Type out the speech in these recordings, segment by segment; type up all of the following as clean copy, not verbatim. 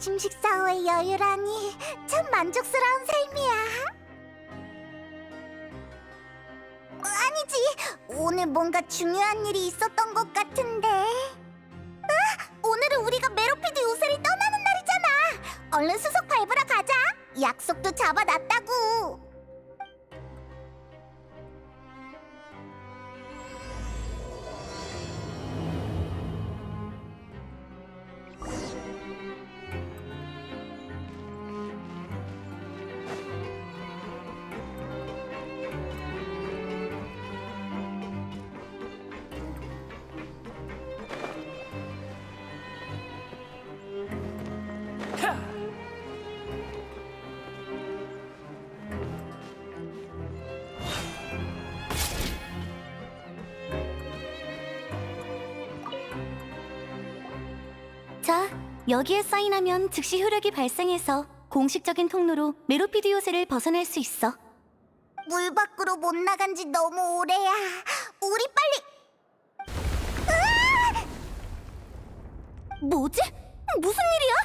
아침 식사 후의 여유라니 참 만족스러운 삶이야. 아니지, 오늘 뭔가 중요한 일이 있었던 것 같은데. 오늘은 우리가 메로피드 요새를 떠나는 날이잖아. 얼른 수속 밟으러 가자. 약속도 잡아놨다고. 자, 여기에 사인하면 즉시 효력이 발생해서 공식적인 통로로 메로피드 요새를 벗어날 수 있어. 물 밖으로 못 나간 지 너무 오래야. 우리 빨리. 뭐지? 무슨 일이야?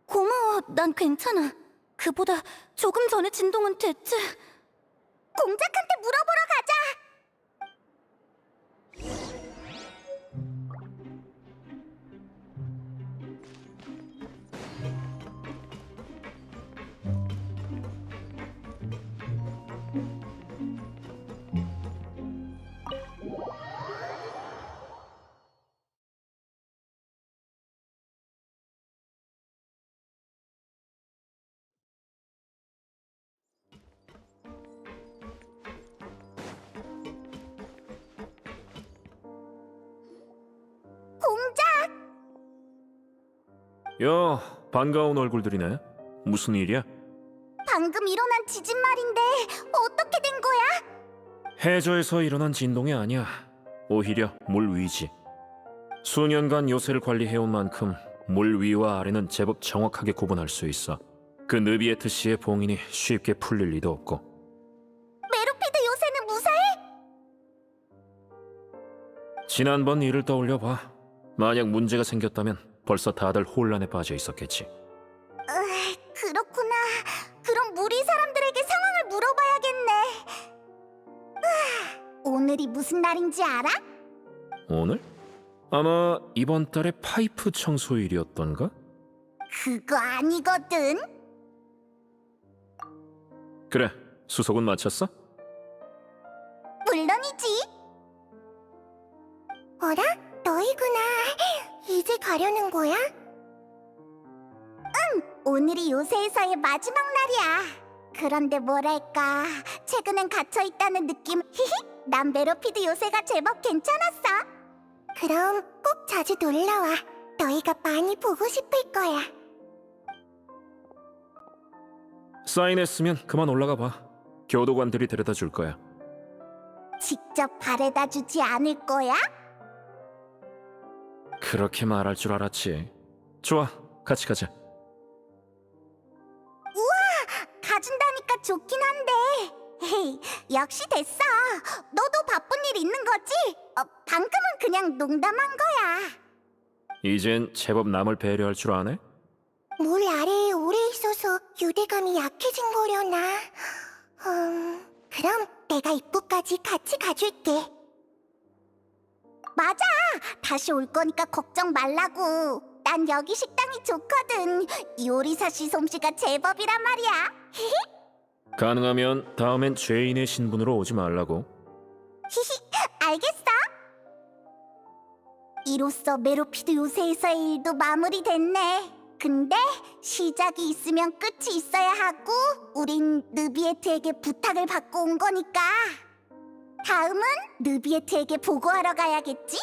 고마워, 난 괜찮아. 그보다 조금 전의 진동은 대체... 공작한테 물어보러 가자. 공작! 야, 반가운 얼굴들이네. 무슨 일이야? 방금 일어난 지진 말인데 어떻게 된 거야? 해저에서 일어난 진동이 아니야. 오히려 물 위지. 수년간 요새를 관리해온 만큼 물 위와 아래는 제법 정확하게 구분할 수 있어. 그 느비에트 씨의 봉인이 쉽게 풀릴 리도 없고. 메로피드 요새는 무사해? 지난번 일을 떠올려봐. 만약 문제가 생겼다면 벌써 다들 혼란에 빠져 있었겠지. 그렇구나. 그럼 무리 사람들에게 상황을 물어봐야겠네. 오늘이 무슨 날인지 알아? 오늘? 아마 이번 달에 파이프 청소일이었던가? 그거 아니거든. 그래, 수속은 마쳤어? 물론이지. 어라? 너희구나. 이제 가려는 거야? 응, 오늘이 요새에서의 마지막 날이야. 그런데 뭐랄까, 최근엔 갇혀있다는 느낌. 히히, 난 메로피드 요새가 제법 괜찮았어. 그럼 꼭 자주 놀러와. 너희가 많이 보고 싶을 거야. 사인했으면 그만 올라가 봐. 교도관들이 데려다 줄 거야. 직접 바래다 주지 않을 거야? 그렇게 말할 줄 알았지. 좋아, 같이 가자. 가준다니까 좋긴 한데. 헤이, 역시 됐어. 너도 바쁜 일 있는 거지? 방금은 그냥 농담한 거야. 이젠 제법 남을 배려할 줄 아네? 물 아래에 오래 있어서 유대감이 약해진 거려나? 그럼 내가 입구까지 같이 가줄게. 맞아! 다시 올 거니까 걱정 말라고. 난 여기 식당이 좋거든. 요리사 씨 솜씨가 제법이란 말이야. 가능하면 다음엔 죄인의 신분으로 오지 말라고. 알겠어. 이로써 메로피드 요새에서의 일도 마무리됐네. 근데 시작이 있으면 끝이 있어야 하고 우린 느비에트에게 부탁을 받고 온 거니까 다음은 느비에트에게 보고하러 가야겠지?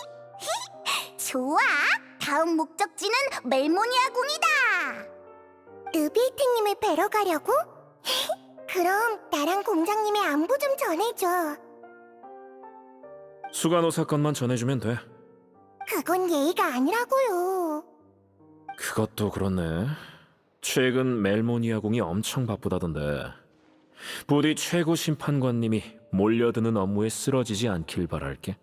좋아! 다음 목적지는 멜모니아 궁이다! 느비에트님을 뵈러 가려고? 그럼 나랑 공장님의 안부 좀 전해줘. 수간호 사건만 전해주면 돼. 그건 예의가 아니라고요. 그것도 그렇네. 최근 멜모니아궁이 엄청 바쁘다던데. 부디 최고 심판관님이 몰려드는 업무에 쓰러지지 않길 바랄게.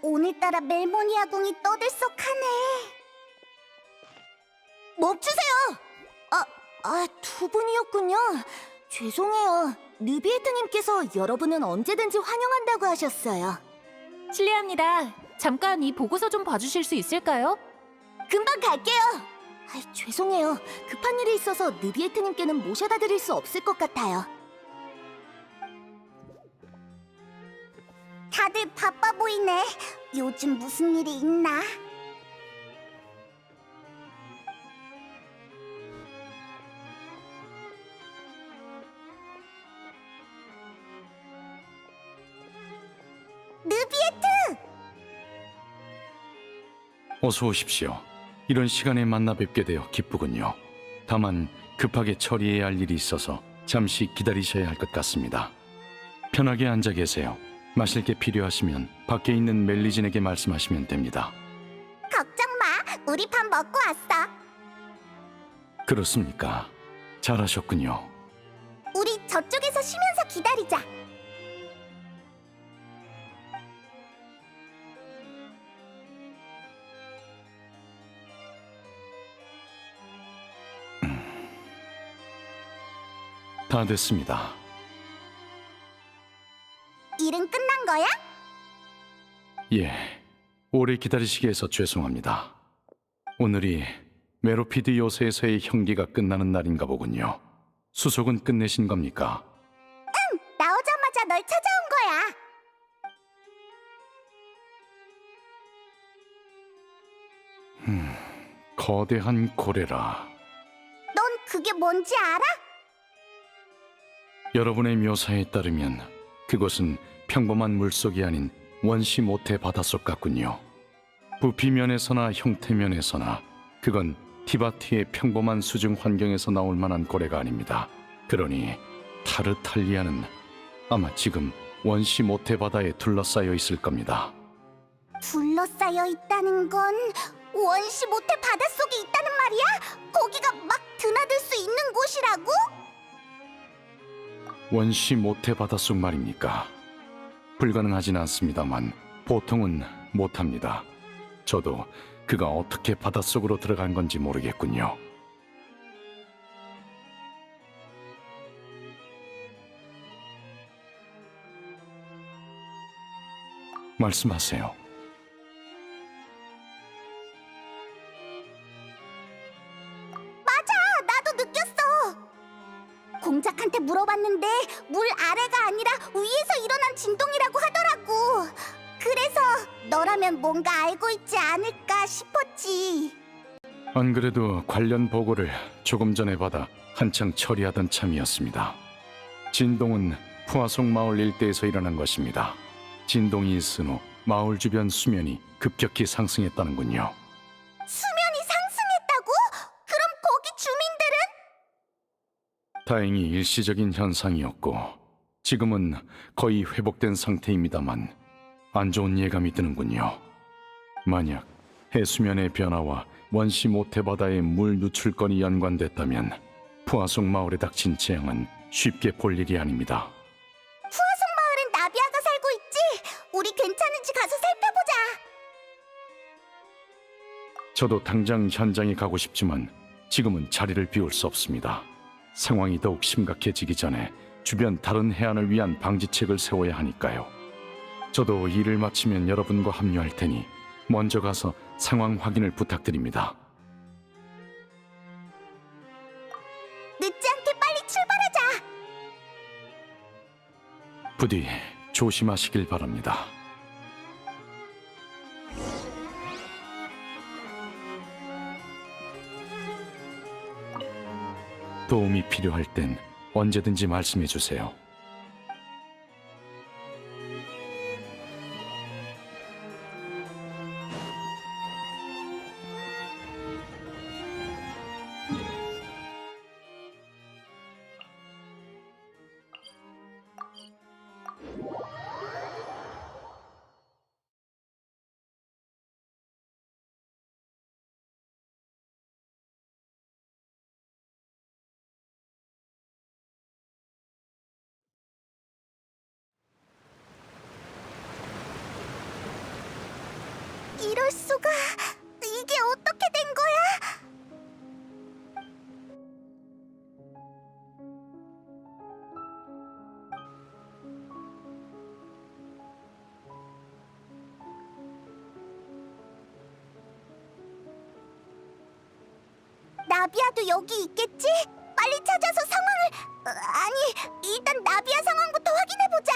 오늘따라 멜모니아 궁이 떠들썩하네. 멈추세요! 두 분이었군요. 죄송해요. 느비에트님께서 여러분은 언제든지 환영한다고 하셨어요. 실례합니다. 잠깐 이 보고서 좀 봐주실 수 있을까요? 금방 갈게요. 죄송해요. 급한 일이 있어서 느비에트님께는 모셔다 드릴 수 없을 것 같아요. 다들 바빠 보이네. 요즘 무슨 일이 있나? 느비에트! 어서 오십시오. 이런 시간에 만나 뵙게 되어 기쁘군요. 다만 급하게 처리해야 할 일이 있어서 잠시 기다리셔야 할 것 같습니다. 편하게 앉아 계세요. 마실 게 필요하시면 밖에 있는 멜리진에게 말씀하시면 됩니다. 걱정 마. 우리 밥 먹고 왔어. 그렇습니까? 잘하셨군요. 우리 저쪽에서 쉬면서 기다리자. 다 됐습니다. 일은 끝난 거야? 예, 오래 기다리시게 해서 죄송합니다. 오늘이 메로피드 요새에서의 형기가 끝나는 날인가 보군요. 수속은 끝내신 겁니까? 나오자마자 널 찾아온 거야. 거대한 고래라. 넌 그게 뭔지 알아? 여러분의 묘사에 따르면 그곳은 평범한 물속이 아닌 원시 모태 바닷속 같군요. 부피면에서나 형태면에서나 그건 티바티의 평범한 수중 환경에서 나올 만한 고래가 아닙니다. 그러니 타르탈리아는 아마 지금 원시 모태 바다에 둘러싸여 있을 겁니다. 둘러싸여 있다는 건 원시 모태 바닷속에 있다는 말이야? 거기가 막 드나들 수 있는 곳이라고? 원시 모태 바닷속 말입니까? 불가능하진 않습니다만 보통은 못합니다. 저도 그가 어떻게 바닷속으로 들어간 건지 모르겠군요. 말씀하세요. 나도 느꼈어. 공작한테 물어봤는데 물 아래가 아니라 위에서 일어난 진동이라고 하더라고. 그래서 너라면 뭔가 알고 있지 않을까 싶었지. 안 그래도 관련 보고를 조금 전에 받아 한창 처리하던 참이었습니다. 진동은 푸아송 마을 일대에서 일어난 것입니다. 진동이 있은 후 마을 주변 수면이 급격히 상승했다는군요. 수면이 상승했다고? 그럼 거기 주민들은? 다행히 일시적인 현상이었고 지금은 거의 회복된 상태입니다만 안 좋은 예감이 드는군요. 만약 해수면의 변화와 원시 모태바다의 물 누출권이 연관됐다면 푸아송 마을에 닥친 재앙은 쉽게 볼 일이 아닙니다. 푸아송 마을엔 나비아가 살고 있지? 우리 괜찮은지 가서 살펴보자. 저도 당장 현장에 가고 싶지만 지금은 자리를 비울 수 없습니다. 상황이 더욱 심각해지기 전에 주변 다른 해안을 위한 방지책을 세워야 하니까요. 저도 일을 마치면 여러분과 합류할 테니 먼저 가서 상황 확인을 부탁드립니다. 늦지 않게 빨리 출발하자. 부디 조심하시길 바랍니다. 도움이 필요할 땐 언제든지 말씀해 주세요. 이럴 수가. 이게 어떻게 된 거야? 나비아도 여기 있겠지? 빨리 찾아서 상황을... 아니, 일단 나비아 상황부터 확인해보자.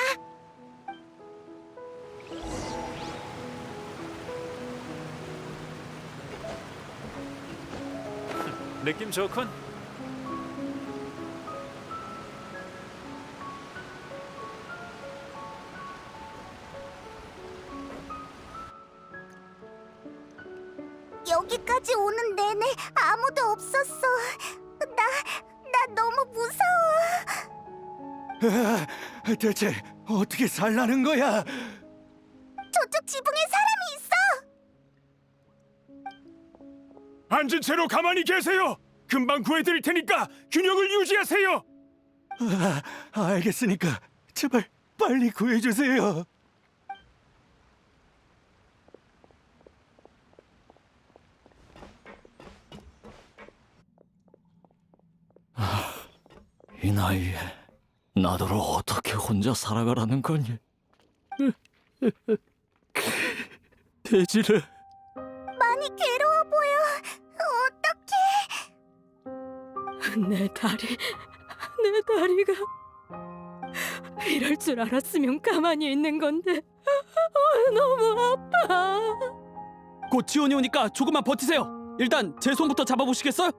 느낌 좋군. 여기까지 오는 내내 아무도 없었어. 나 너무 무서워. 대체 어떻게 살라는 거야? 저쪽 지붕에 사람이 있어. 앉은 채로 가만히 계세요. 금방 구해드릴 테니까 균형을 유지하세요. 알겠으니까 제발 빨리 구해주세요. 이 나이에 나더러 어떻게 혼자 살아가라는 거니? 돼지를 많이 괴로워 보여. 어떡해. 내 다리가 이럴 줄 알았으면 가만히 있는 건데 너무 아파. 곧 지원이 오니까 조금만 버티세요. 일단 제 손부터 잡아보시겠어요?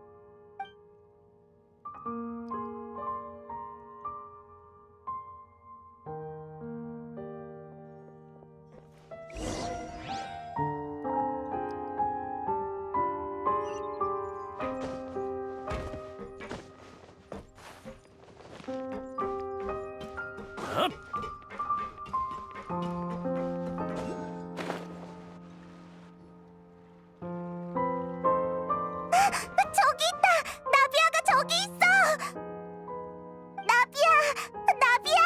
저기 있다. 나비아가 저기 있어. 나비아,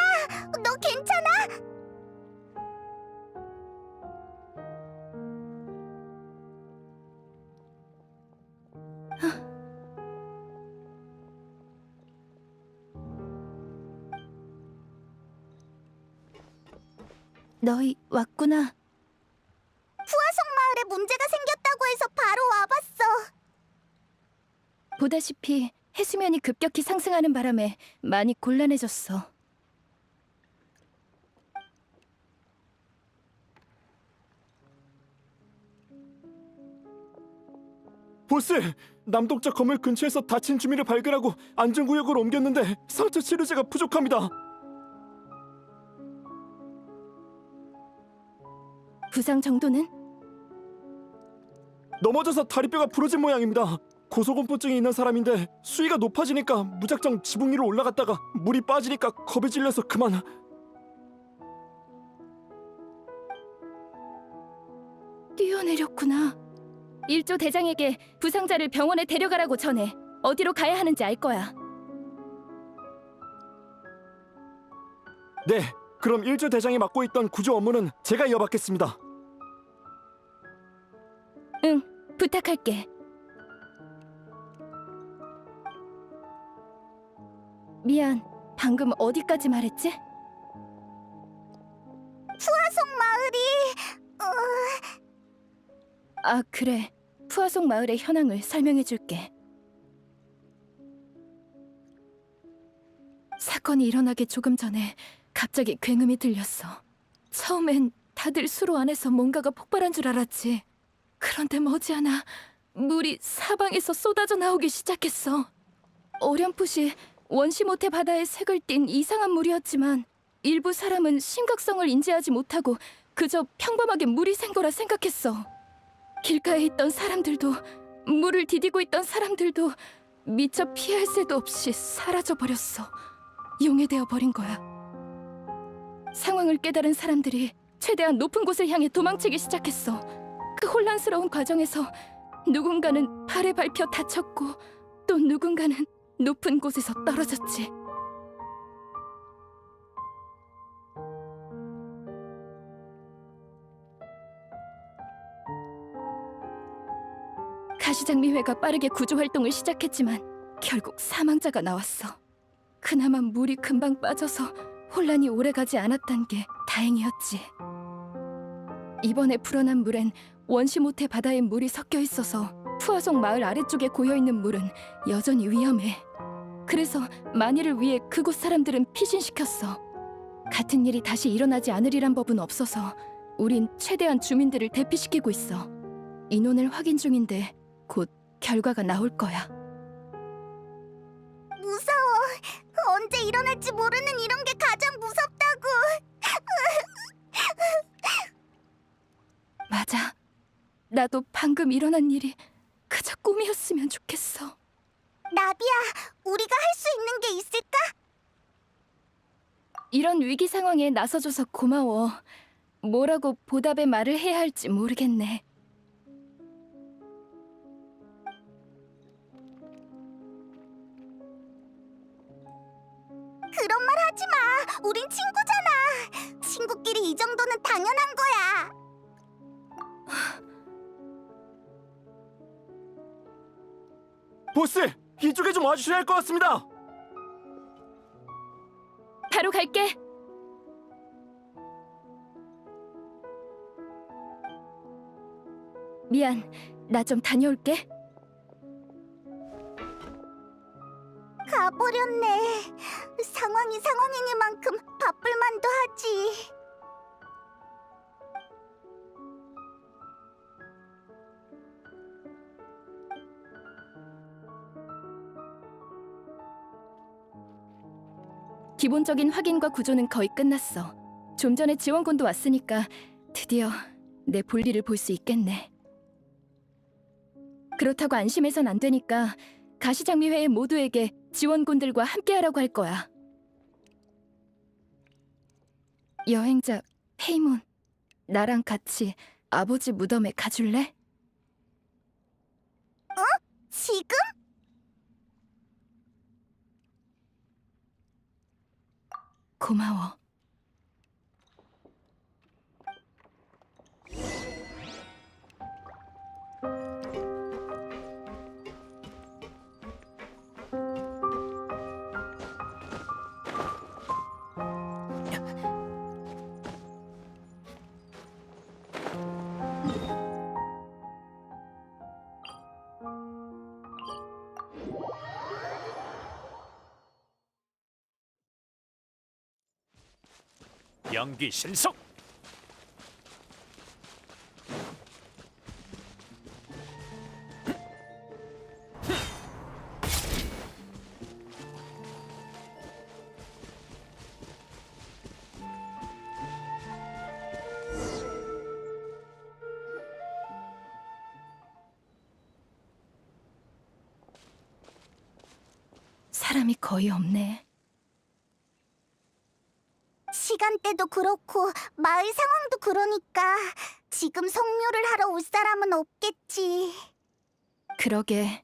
너 괜찮아? 너희 왔구나. 후아성 마을에 문제가 생겼다고 해서 바로 와봤어. 보다시피 해수면이 급격히 상승하는 바람에 많이 곤란해졌어. 보스! 남동쪽 건물 근처에서 다친 주민을 발견하고 안전구역으로 옮겼는데 상처 치료제가 부족합니다. 부상 정도는? 넘어져서 다리뼈가 부러진 모양입니다. 고소공포증이 있는 사람인데 수위가 높아지니까 무작정 지붕 위로 올라갔다가 물이 빠지니까 겁에 질려서 그만. 뛰어내렸구나. 일조 대장에게 부상자를 병원에 데려가라고 전해. 어디로 가야 하는지 알 거야. 네, 그럼 일조 대장이 맡고 있던 구조 업무는 제가 이어받겠습니다. 응, 부탁할게. 미안, 방금 어디까지 말했지? 후아성 마을이... 아, 그래. 푸아송 마을의 현황을 설명해줄게. 사건이 일어나기 조금 전에 갑자기 굉음이 들렸어. 처음엔 다들 수로 안에서 뭔가가 폭발한 줄 알았지. 그런데 머지않아 물이 사방에서 쏟아져 나오기 시작했어. 어렴풋이 원시 모태 바다에 색을 띤 이상한 물이었지만 일부 사람은 심각성을 인지하지 못하고 그저 평범하게 물이 샌 거라 생각했어. 길가에 있던 사람들도 물을 디디고 있던 사람들도 미처 피할 새도 없이 사라져 버렸어. 용해되어 버린 거야. 상황을 깨달은 사람들이 최대한 높은 곳을 향해 도망치기 시작했어. 그 혼란스러운 과정에서 누군가는 발에 밟혀 다쳤고 또 누군가는 높은 곳에서 떨어졌지. 가시장미회가 빠르게 구조 활동을 시작했지만 결국 사망자가 나왔어. 그나마 물이 금방 빠져서 혼란이 오래가지 않았단 게 다행이었지. 이번에 불어난 물엔 원시 모태 바다의 물이 섞여 있어서 푸아송 마을 아래쪽에 고여있는 물은 여전히 위험해. 그래서 만일을 위해 그곳 사람들은 피신시켰어. 같은 일이 다시 일어나지 않으리란 법은 없어서 우린 최대한 주민들을 대피시키고 있어. 인원을 확인 중인데 곧 결과가 나올 거야. 무서워. 언제 일어날지 모르는 이런 게 가장 무섭다고. 맞아. 나도 방금 일어난 일이 그저 꿈이었으면 좋겠어. 나비야, 우리가 할 수 있는 게 있을까? 이런 위기 상황에 나서줘서 고마워. 뭐라고 보답의 말을 해야 할지 모르겠네. 그런 말 하지 마. 우린 친구잖아. 친구끼리 이 정도는 당연한 거야. 보스, 이쪽에 좀 와주셔야 할 것 같습니다. 바로 갈게. 미안, 나 좀 다녀올게. 가버렸네. 상황이 상황이니만큼 바쁠 만도 하지. 기본적인 확인과 구조는 거의 끝났어. 좀 전에 지원군도 왔으니까 드디어 내 볼일을 볼 수 있겠네. 그렇다고 안심해선 안 되니까 가시장미회의 모두에게 지원군들과 함께하라고 할 거야. 여행자 페이몬, 나랑 같이 아버지 무덤에 가줄래? 지금? 고마워. 연기 신속. 사람이 거의 없네. 시간대도 그렇고 마을 상황도 그러니까 지금 성묘를 하러 올 사람은 없겠지. 그러게.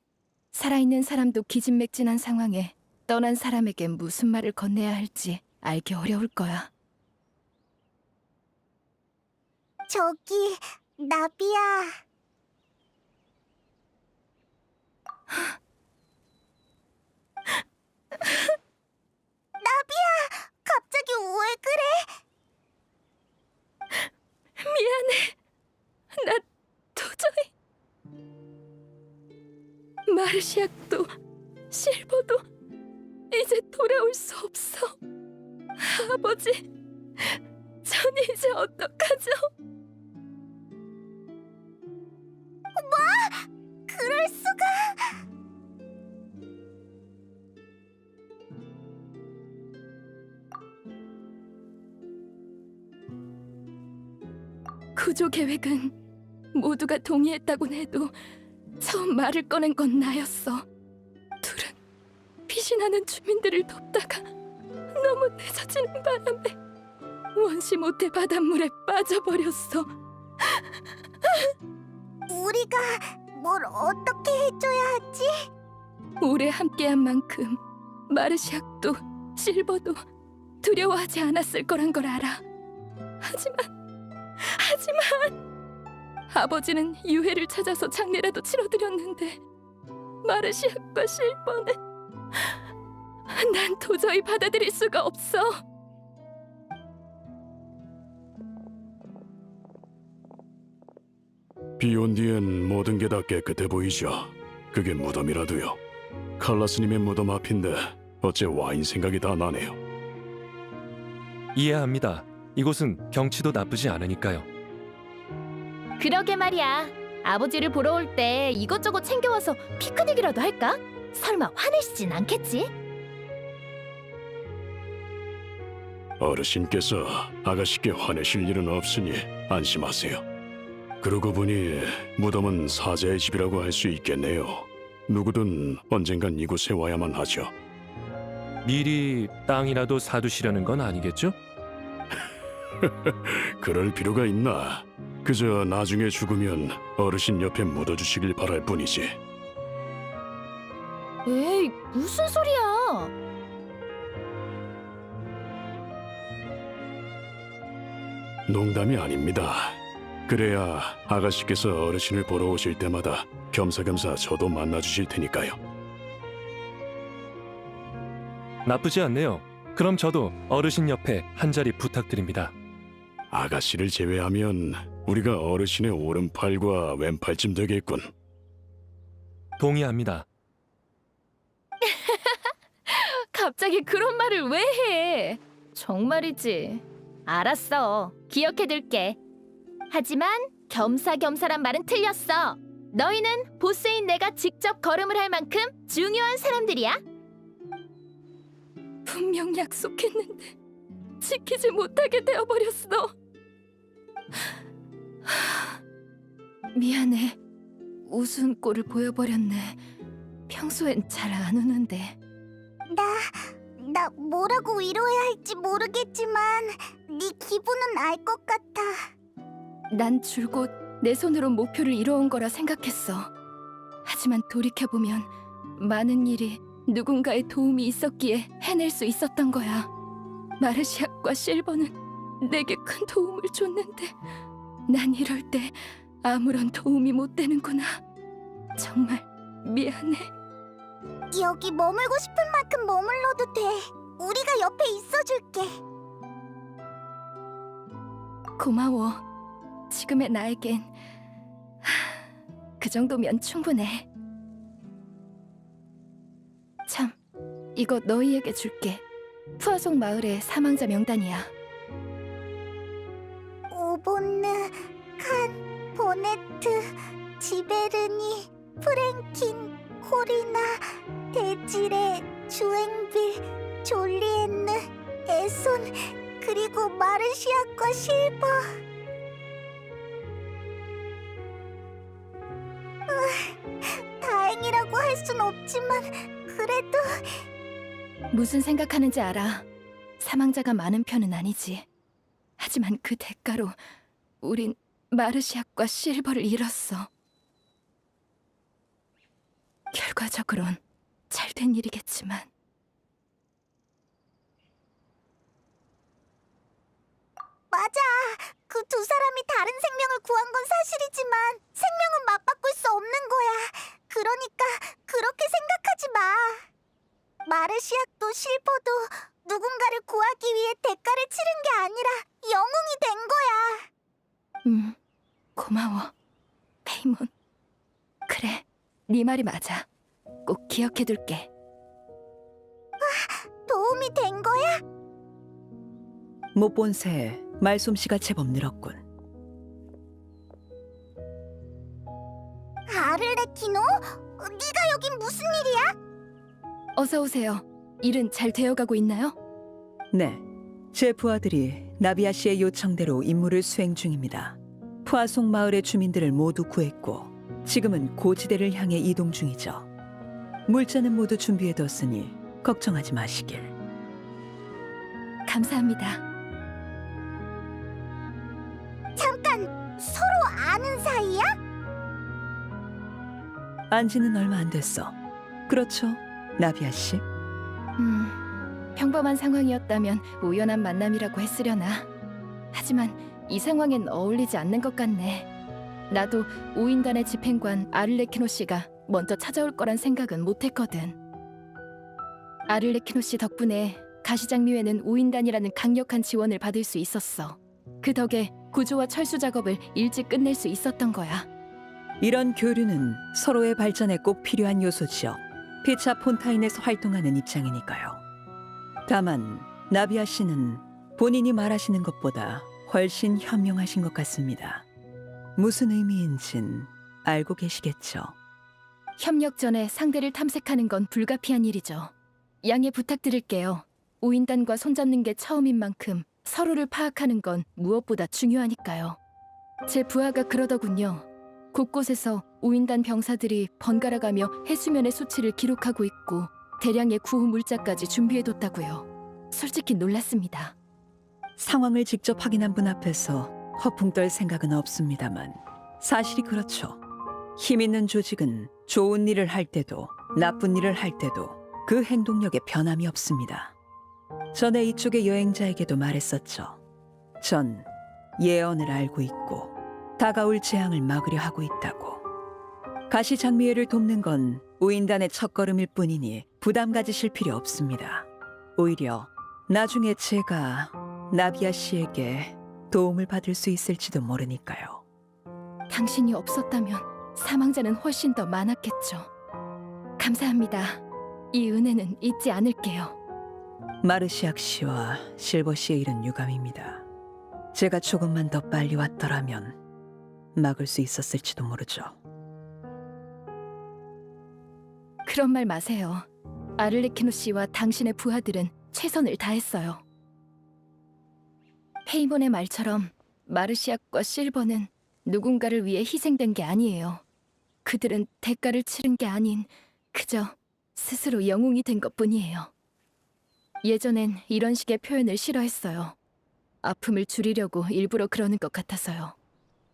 살아있는 사람도 기진맥진한 상황에 떠난 사람에게 무슨 말을 건네야 할지 알기 어려울 거야. 저기, 나비야. 나비야, 갑자기 왜 그래? 미안해. 나 도저히... 마르시아도 실버도 이제 돌아올 수 없어. 아버지, 전 이제 어떡하죠? 그럴 수가. 구조 계획은 모두가 동의했다곤 해도 처음 말을 꺼낸 건 나였어. 둘은 빛이 나는 주민들을 돕다가 너무 늦어지는 바람에 원시 모태 바닷물에 빠져버렸어. 우리가 뭘 어떻게 해줘야 하지? 오래 함께한 만큼 마르시악도 실버도 두려워하지 않았을 거란 걸 알아. 하지만 아버지는 유해를 찾아서 장례라도 치러드렸는데 마르시악과 실버는 난 도저히 받아들일 수가 없어. 비 온 뒤엔 모든 게 다 깨끗해 보이죠. 그게 무덤이라도요. 칼라스님의 무덤 앞인데 어째 와인 생각이 다 나네요. 이해합니다. 이곳은 경치도 나쁘지 않으니까요. 그러게 말이야. 아버지를 보러 올 때 이것저것 챙겨와서 피크닉이라도 할까? 설마 화내시진 않겠지? 어르신께서 아가씨께 화내실 일은 없으니 안심하세요. 그러고 보니 무덤은 사자의 집이라고 할 수 있겠네요. 누구든 언젠간 이곳에 와야만 하죠. 미리 땅이라도 사두시려는 건 아니겠죠? 그럴 필요가 있나? 그저 나중에 죽으면 어르신 옆에 묻어주시길 바랄 뿐이지. 에이, 무슨 소리야? 농담이 아닙니다. 그래야 아가씨께서 어르신을 보러 오실 때마다 겸사겸사 저도 만나주실 테니까요. 나쁘지 않네요. 그럼 저도 어르신 옆에 한 자리 부탁드립니다. 아가씨를 제외하면 우리가 어르신의 오른팔과 왼팔쯤 되겠군. 동의합니다. 갑자기 그런 말을 왜 해? 정말이지. 알았어. 기억해둘게. 하지만 겸사겸사란 말은 틀렸어. 너희는 보스인 내가 직접 걸음을 할 만큼 중요한 사람들이야. 분명 약속했는데 지키지 못하게 되어버렸어. 미안해. 우스운 꼴을 보여버렸네. 평소엔 잘 안 우는데. 나 뭐라고 위로해야 할지 모르겠지만 네 기분은 알 것 같아. 난 줄곧 내 손으로 목표를 이뤄온 거라 생각했어. 하지만 돌이켜보면 많은 일이 누군가의 도움이 있었기에 해낼 수 있었던 거야. 마르시악과 실버는 내게 큰 도움을 줬는데 난 이럴 때 아무런 도움이 못 되는구나. 정말 미안해. 여기 머물고 싶은 만큼 머물러도 돼. 우리가 옆에 있어줄게. 고마워. 지금의 나에겐 그 정도면 충분해. 참, 이거 너희에게 줄게. 푸아송 마을의 사망자 명단이야. 오본느, 칸, 보네트, 지베르니, 프랭킨, 코리나, 데지레, 주앵빌, 졸리엔느, 에손, 그리고 마르시아과 실버. 다행이라고 할 순 없지만 그래도 무슨 생각하는지 알아. 사망자가 많은 편은 아니지. 하지만 그 대가로 우린 마르시악과 실버를 잃었어. 결과적으론 잘된 일이겠지만. 맞아. 그 두 사람이 다른 생명을 구한 건 사실이지만 생명은 맞바꿀 수 없는 거야. 그러니까 그렇게 생각하지 마. 마르시아도 실버도 누군가를 구하기 위해 대가를 치른 게 아니라 영웅이 된 거야. 고마워, 페이몬. 그래, 네 말이 맞아. 꼭 기억해둘게. 도움이 된 거야? 못 본 새에 말솜씨가 제법 늘었군. 아를레키노? 네가 여긴 무슨 일이야? 어서 오세요. 일은 잘 되어가고 있나요? 네, 제 부하들이 나비아 씨의 요청대로 임무를 수행 중입니다. 푸아송 마을의 주민들을 모두 구했고 지금은 고지대를 향해 이동 중이죠. 물자는 모두 준비해뒀으니 걱정하지 마시길. 감사합니다. 잠깐, 서로 아는 사이야? 안지는 얼마 안 됐어. 그렇죠, 나비아 씨? 평범한 상황이었다면 우연한 만남이라고 했으려나. 하지만 이 상황엔 어울리지 않는 것 같네. 나도 우인단의 집행관 아를레키노 씨가 먼저 찾아올 거란 생각은 못했거든. 아를레키노 씨 덕분에 가시장미회는 우인단이라는 강력한 지원을 받을 수 있었어. 그 덕에 구조와 철수 작업을 일찍 끝낼 수 있었던 거야. 이런 교류는 서로의 발전에 꼭 필요한 요소지요. 피차 폰타인에서 활동하는 입장이니까요. 다만 나비아 씨는 본인이 말하시는 것보다 훨씬 현명하신 것 같습니다. 무슨 의미인진 알고 계시겠죠? 협력 전에 상대를 탐색하는 건 불가피한 일이죠. 양해 부탁드릴게요. 우인단과 손잡는 게 처음인 만큼 서로를 파악하는 건 무엇보다 중요하니까요. 제 부하가 그러더군요. 곳곳에서 우인단 병사들이 번갈아가며 해수면의 수치를 기록하고 있고 대량의 구호 물자까지 준비해뒀다고요. 솔직히 놀랐습니다. 상황을 직접 확인한 분 앞에서 허풍 떨 생각은 없습니다만 사실이 그렇죠. 힘 있는 조직은 좋은 일을 할 때도 나쁜 일을 할 때도 그 행동력에 변함이 없습니다. 전에 이쪽의 여행자에게도 말했었죠. 전 예언을 알고 있고 다가올 재앙을 막으려 하고 있다고. 가시장미회를 돕는 건 우인단의 첫걸음일 뿐이니 부담 가지실 필요 없습니다. 오히려 나중에 제가 나비아 씨에게 도움을 받을 수 있을지도 모르니까요. 당신이 없었다면 사망자는 훨씬 더 많았겠죠. 감사합니다. 이 은혜는 잊지 않을게요. 마르시악 씨와 실버 씨의 일은 유감입니다. 제가 조금만 더 빨리 왔더라면 막을 수 있었을지도 모르죠. 그런 말 마세요. 아를레키노 씨와 당신의 부하들은 최선을 다했어요. 페이몬의 말처럼 마르시악과 실버는 누군가를 위해 희생된 게 아니에요. 그들은 대가를 치른 게 아닌 그저 스스로 영웅이 된 것뿐이에요. 예전엔 이런 식의 표현을 싫어했어요. 아픔을 줄이려고 일부러 그러는 것 같아서요.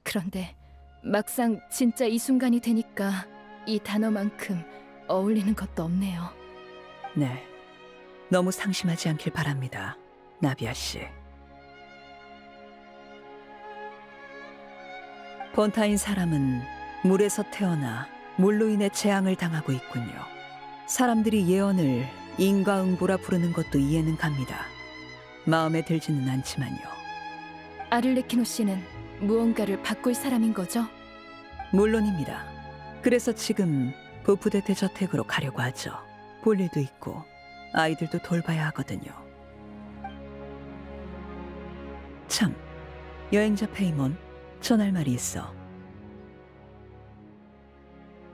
그런데 막상 진짜 이 순간이 되니까 이 단어만큼 어울리는 것도 없네요. 네, 너무 상심하지 않길 바랍니다, 나비아 씨. 폰타인 사람은 물에서 태어나 물로 인해 재앙을 당하고 있군요. 사람들이 예언을 인과응보라 부르는 것도 이해는 갑니다. 마음에 들지는 않지만요. 아를레키노 씨는 무언가를 바꿀 사람인 거죠? 물론입니다. 그래서 지금 부푸대퇴 저택으로 가려고 하죠. 볼 일도 있고 아이들도 돌봐야 하거든요. 참, 여행자 페이몬, 전할 말이 있어.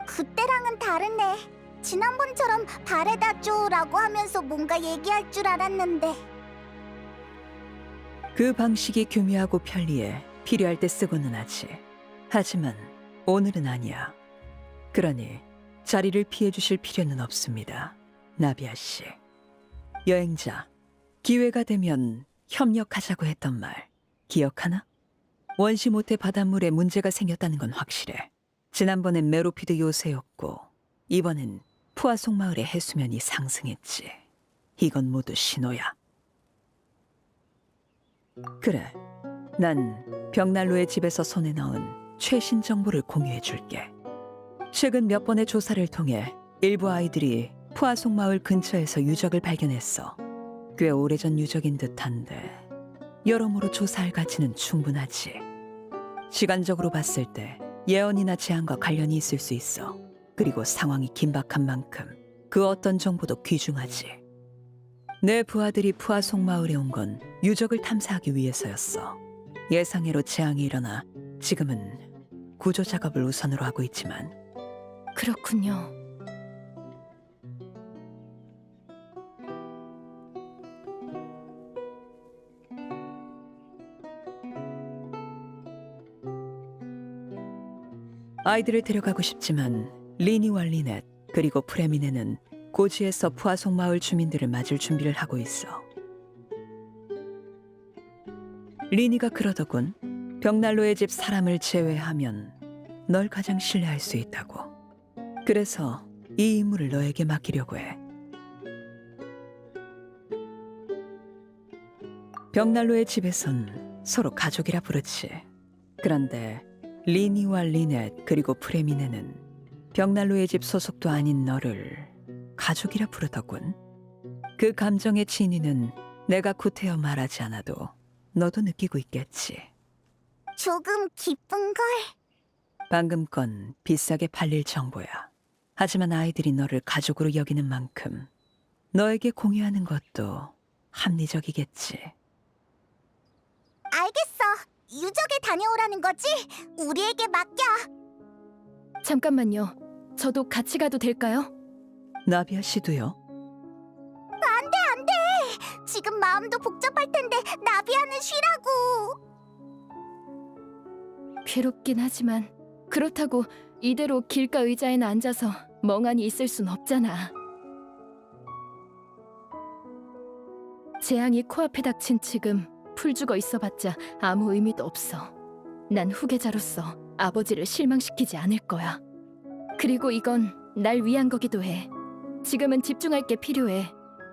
그때랑은 다르네. 지난번처럼 바래다줘라고 하면서 뭔가 얘기할 줄 알았는데. 그 방식이 교묘하고 편리해 필요할 때 쓰고는 하지. 하지만 오늘은 아니야. 그러니 자리를 피해 주실 필요는 없습니다, 나비아 씨. 여행자, 기회가 되면 협력하자고 했던 말 기억하나? 원시 모태 바닷물에 문제가 생겼다는 건 확실해. 지난번엔 메로피드 요새였고 이번엔 푸아송 마을의 해수면이 상승했지. 이건 모두 신호야. 그래, 난 벽난로의 집에서 손에 넣은 최신 정보를 공유해 줄게. 최근 몇 번의 조사를 통해 일부 아이들이 푸아송 마을 근처에서 유적을 발견했어. 꽤 오래전 유적인 듯한데 여러모로 조사할 가치는 충분하지. 시간적으로 봤을 때 예언이나 재앙과 관련이 있을 수 있어. 그리고 상황이 긴박한 만큼 그 어떤 정보도 귀중하지. 내 부하들이 푸아송 마을에 온 건 유적을 탐사하기 위해서였어. 예상외로 재앙이 일어나 지금은 구조 작업을 우선으로 하고 있지만 그렇군요. 아이들을 데려가고 싶지만 리니와 리넷 그리고 프레미네는 고지에서 푸아송 마을 주민들을 맞을 준비를 하고 있어. 리니가 그러더군. 벽난로의 집 사람을 제외하면 널 가장 신뢰할 수 있다고. 그래서 이 임무를 너에게 맡기려고 해. 벽난로의 집에선 서로 가족이라 부르지. 그런데 리니와 리넷 그리고 프레미네는 벽난로의 집 소속도 아닌 너를 가족이라 부르더군. 그 감정의 진위는 내가 구태여 말하지 않아도 너도 느끼고 있겠지. 조금 기쁜걸. 방금 건 비싸게 팔릴 정보야. 하지만 아이들이 너를 가족으로 여기는 만큼 너에게 공유하는 것도 합리적이겠지. 알겠어. 유적에 다녀오라는 거지? 우리에게 맡겨. 잠깐만요. 저도 같이 가도 될까요? 나비아 씨도요? 안 돼. 지금 마음도 복잡할 텐데 나비아는 쉬라고. 괴롭긴 하지만 그렇다고 이대로 길가 의자에나 앉아서 멍하니 있을 순 없잖아. 재앙이 코앞에 닥친 지금 풀 죽어 있어봤자 아무 의미도 없어. 난 후계자로서 아버지를 실망시키지 않을 거야. 그리고 이건 날 위한 거기도 해. 지금은 집중할 게 필요해.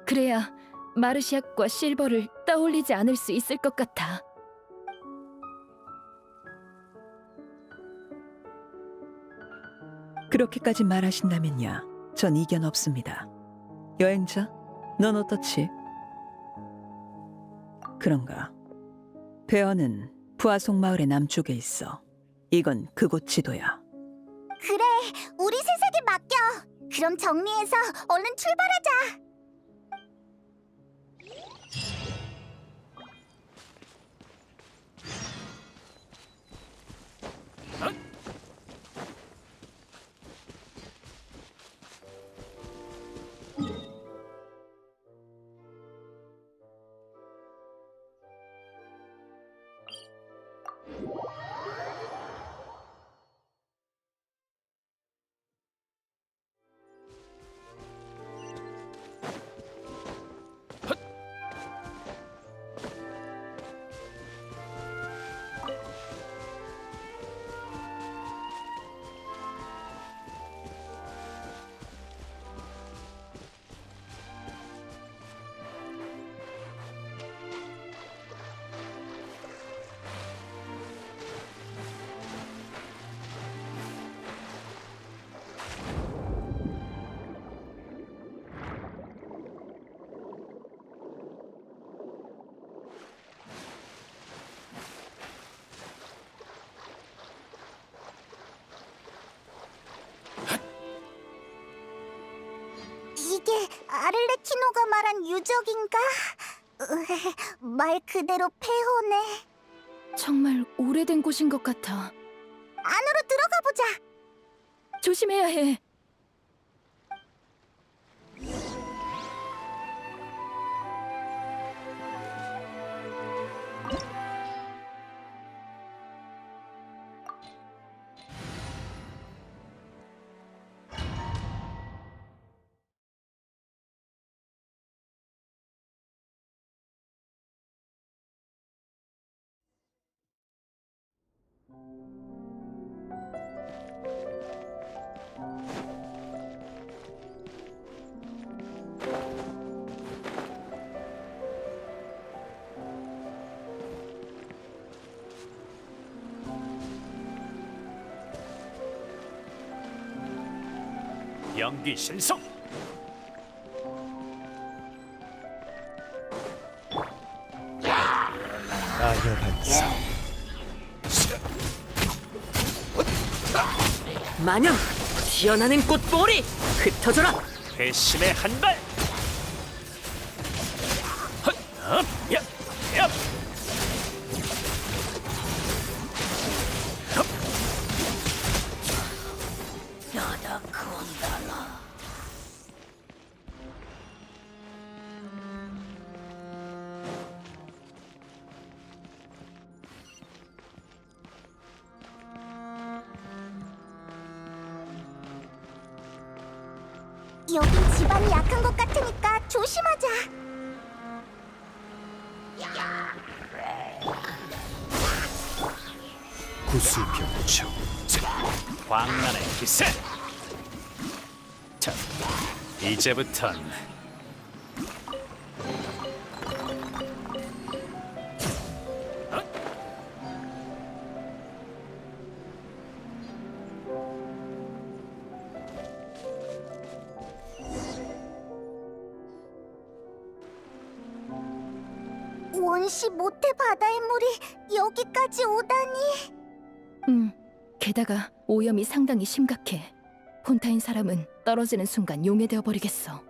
그래야 마르시악과 실버를 떠올리지 않을 수 있을 것 같아. 그렇게까지 말하신다면야 전 이견 없습니다. 여행자, 넌 어떻지? 그런가? 베어는 푸아송 마을의 남쪽에 있어. 이건 그곳 지도야. 그래, 우리 셋에게 맡겨. 그럼 정리해서 얼른 출발하자. 이게 아를레키노가 말한 유적인가? 말 그대로 폐허네. 정말 오래된 곳인 것 같아. 안으로 들어가 보자. 조심해야 해. 연기 신성. 마냥 피어나는 꽃봉오리 흩어져라. 배심의 한발. 야, 야. 여긴 집안이 약한 것 같으니까 조심하자. 구수병추. 광란의 기세. 자, 이제부턴 원시 모태 바다의 물이 여기까지 오다니. 게다가 오염이 상당히 심각해. 폰타인 사람은 떨어지는 순간 용해되어 버리겠어.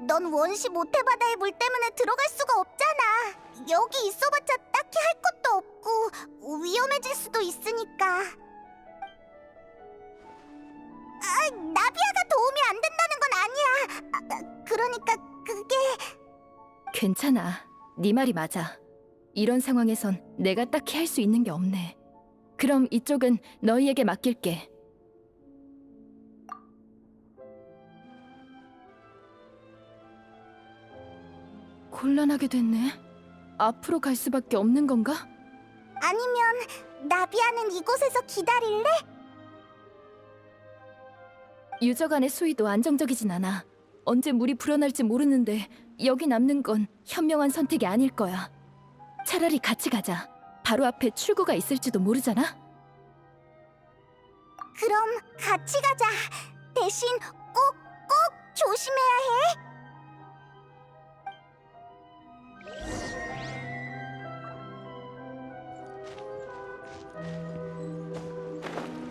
넌 원시 모태 바다의 물 때문에 들어갈 수가 없잖아. 여기 있어봤자 딱히 할 것도 없고 위험해질 수도 있으니까. 나비아가 도움이 안 된다는 건 아니야. 그러니까 그게... 괜찮아. 네 말이 맞아. 이런 상황에선 내가 딱히 할 수 있는 게 없네. 그럼 이쪽은 너희에게 맡길게. 곤란하게 됐네. 앞으로 갈 수밖에 없는 건가? 아니면 나비아는 이곳에서 기다릴래? 유저 간의 수위도 안정적이진 않아. 언제 물이 불어날지 모르는데 여기 남는 건 현명한 선택이 아닐 거야. 차라리 같이 가자. 바로 앞에 출구가 있을지도 모르잖아. 그럼 같이 가자. 대신 꼭 조심해야 해.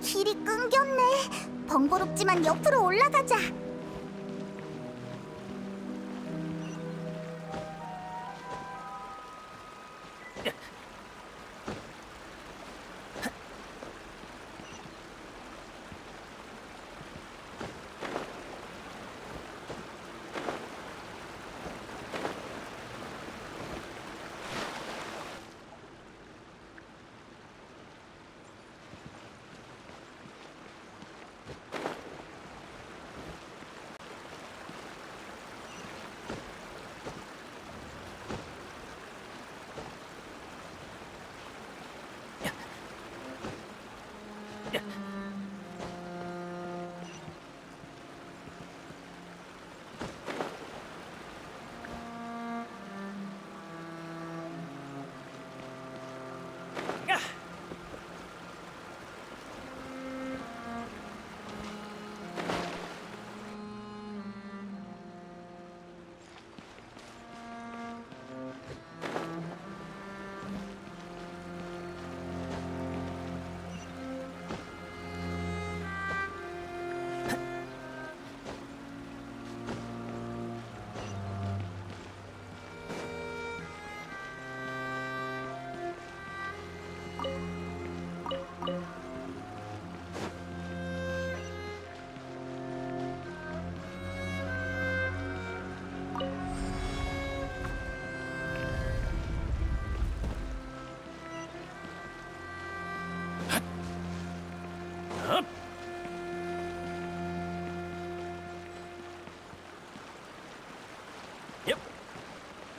길이 끊겼네. 번거롭지만 옆으로 올라가자.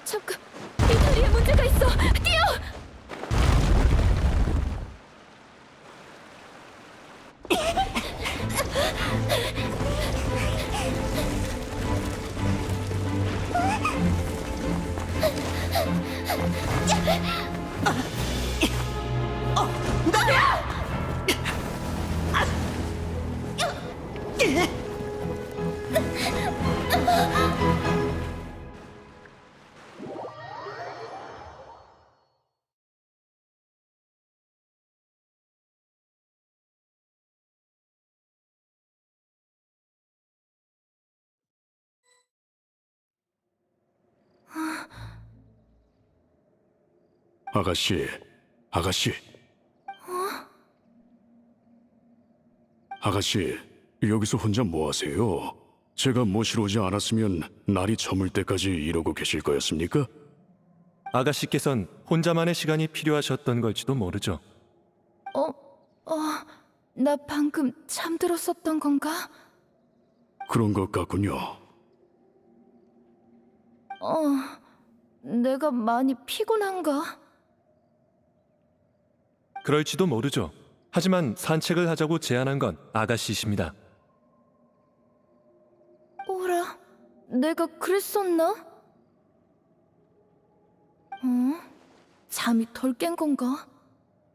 잠깐, 이 다리에 문제가 있어. 뛰어! 아가씨, 아가씨. 아가씨, 여기서 혼자 뭐 하세요? 제가 모시러 오지 않았으면 날이 저물 때까지 이러고 계실 거였습니까? 아가씨께선 혼자만의 시간이 필요하셨던 걸지도 모르죠. 나 방금 잠들었었던 건가? 그런 것 같군요. 내가 많이 피곤한가? 그럴지도 모르죠. 하지만 산책을 하자고 제안한 건 아가씨이십니다. 오라, 내가 그랬었나? 잠이 덜 깬 건가?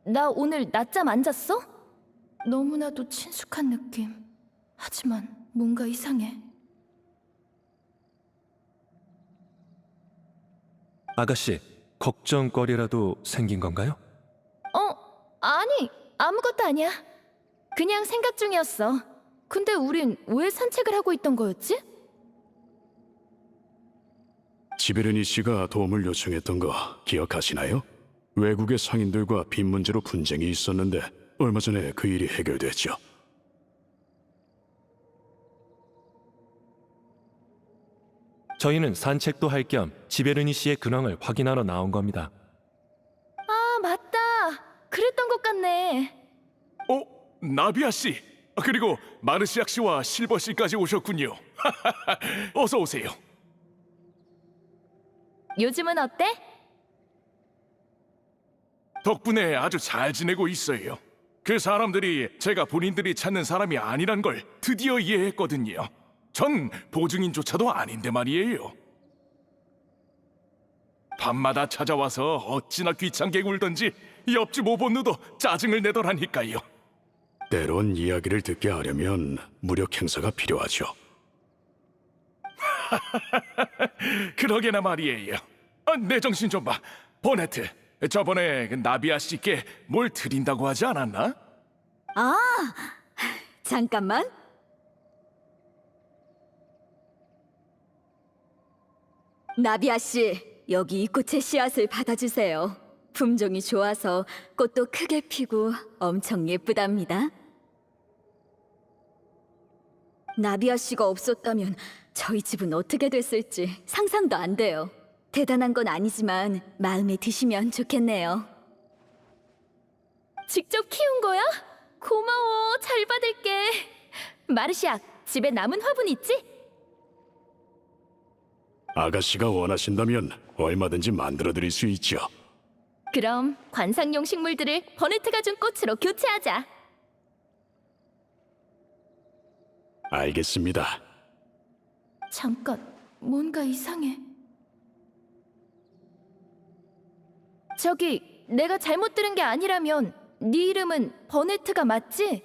나 오늘 낮잠 안 잤어? 너무나도 친숙한 느낌. 하지만 뭔가 이상해. 아가씨, 걱정거리라도 생긴 건가요? 아니, 아무것도 아니야. 그냥 생각 중이었어. 근데 우린 왜 산책을 하고 있던 거였지? 지베르니 씨가 도움을 요청했던 거 기억하시나요? 외국의 상인들과 빚 문제로 분쟁이 있었는데 얼마 전에 그 일이 해결됐죠. 저희는 산책도 할 겸 지베르니 씨의 근황을 확인하러 나온 겁니다. 아, 맞다. 그랬던 것 같네. 나비아 씨, 그리고 마르시악 씨와 실버 씨까지 오셨군요. 어서 오세요. 요즘은 어때? 덕분에 아주 잘 지내고 있어요. 그 사람들이 제가 본인들이 찾는 사람이 아니란 걸 드디어 이해했거든요. 전 보증인조차도 아닌데 말이에요. 밤마다 찾아와서 어찌나 귀찮게 굴던지 옆집 오본누도 짜증을 내더라니까요. 때론 이야기를 듣게 하려면 무력 행사가 필요하죠. 그러게나 말이에요. 내 정신 좀 봐. 보네트, 저번에 그 나비아 씨께 뭘 드린다고 하지 않았나? 잠깐만. 나비아 씨, 여기 이 꽃의 씨앗을 받아주세요. 품종이 좋아서 꽃도 크게 피고 엄청 예쁘답니다. 나비아 씨가 없었다면 저희 집은 어떻게 됐을지 상상도 안 돼요. 대단한 건 아니지만 마음에 드시면 좋겠네요. 직접 키운 거야? 고마워. 잘 받을게. 마르시악, 집에 남은 화분 있지? 아가씨가 원하신다면 얼마든지 만들어 드릴 수 있죠. 그럼 관상용 식물들을 버네트가 준 꽃으로 교체하자. 알겠습니다. 잠깐, 뭔가 이상해. 저기, 내가 잘못 들은 게 아니라면 네 이름은 버네트가 맞지?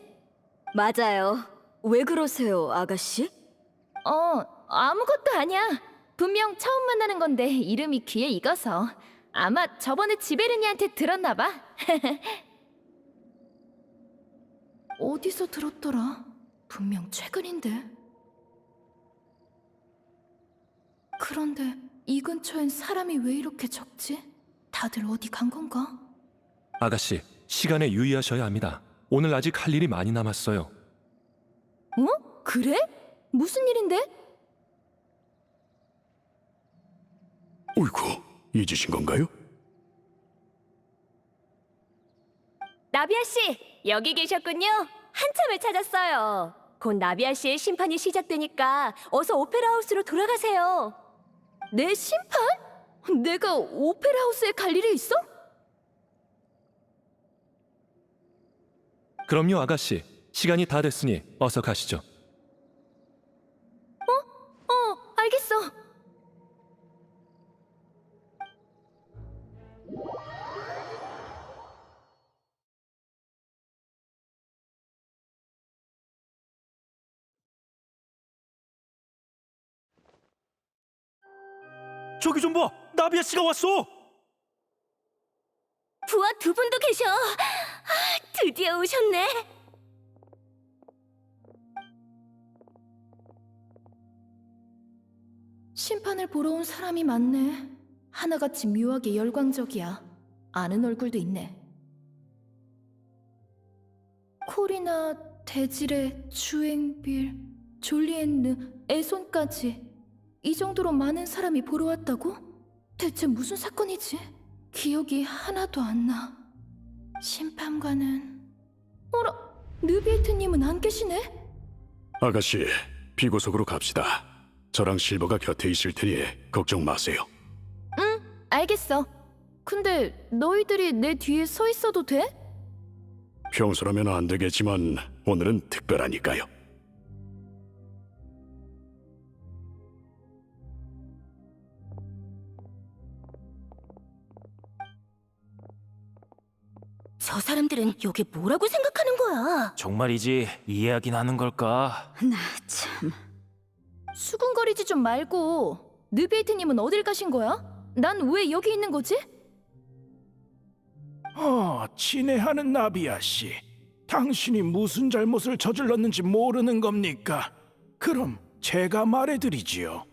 맞아요. 왜 그러세요, 아가씨? 아무것도 아니야. 분명 처음 만나는 건데 이름이 귀에 익어서. 아마 저번에 지베르니한테 들었나 봐. 어디서 들었더라? 분명 최근인데. 그런데 이 근처엔 사람이 왜 이렇게 적지? 다들 어디 간 건가? 아가씨, 시간에 유의하셔야 합니다. 오늘 아직 할 일이 많이 남았어요. 그래? 무슨 일인데? 어이구, 잊으신 건가요? 나비아 씨, 여기 계셨군요. 한참을 찾았어요. 곧 나비아 씨의 심판이 시작되니까 어서 오페라 하우스로 돌아가세요. 내 심판? 내가 오페라 하우스에 갈 일이 있어? 그럼요, 아가씨. 시간이 다 됐으니 어서 가시죠. 알겠어. 저기 좀 봐, 나비아 씨가 왔어. 부하 두 분도 계셔. 드디어 오셨네. 심판을 보러 온 사람이 많네. 하나같이 묘하게 열광적이야. 아는 얼굴도 있네. 콜이나 데질의 주행빌, 졸리엔느, 에손까지 이 정도로 많은 사람이 보러 왔다고? 대체 무슨 사건이지? 기억이 하나도 안 나. 심판관은... 어라, 느비에트님은 안 계시네? 아가씨, 비고속으로 갑시다. 저랑 실버가 곁에 있을 테니 걱정 마세요. 알겠어. 근데 너희들이 내 뒤에 서 있어도 돼? 평소라면 안 되겠지만 오늘은 특별하니까요. 저 사람들은 여기 뭐라고 생각하는 거야? 정말이지 이해하긴 하는 걸까? 나 참... 수군거리지 좀 말고 느비에트님은 어딜 가신 거야? 난 왜 여기 있는 거지? 친애하는 나비아 씨. 당신이 무슨 잘못을 저질렀는지 모르는 겁니까? 그럼 제가 말해드리지요.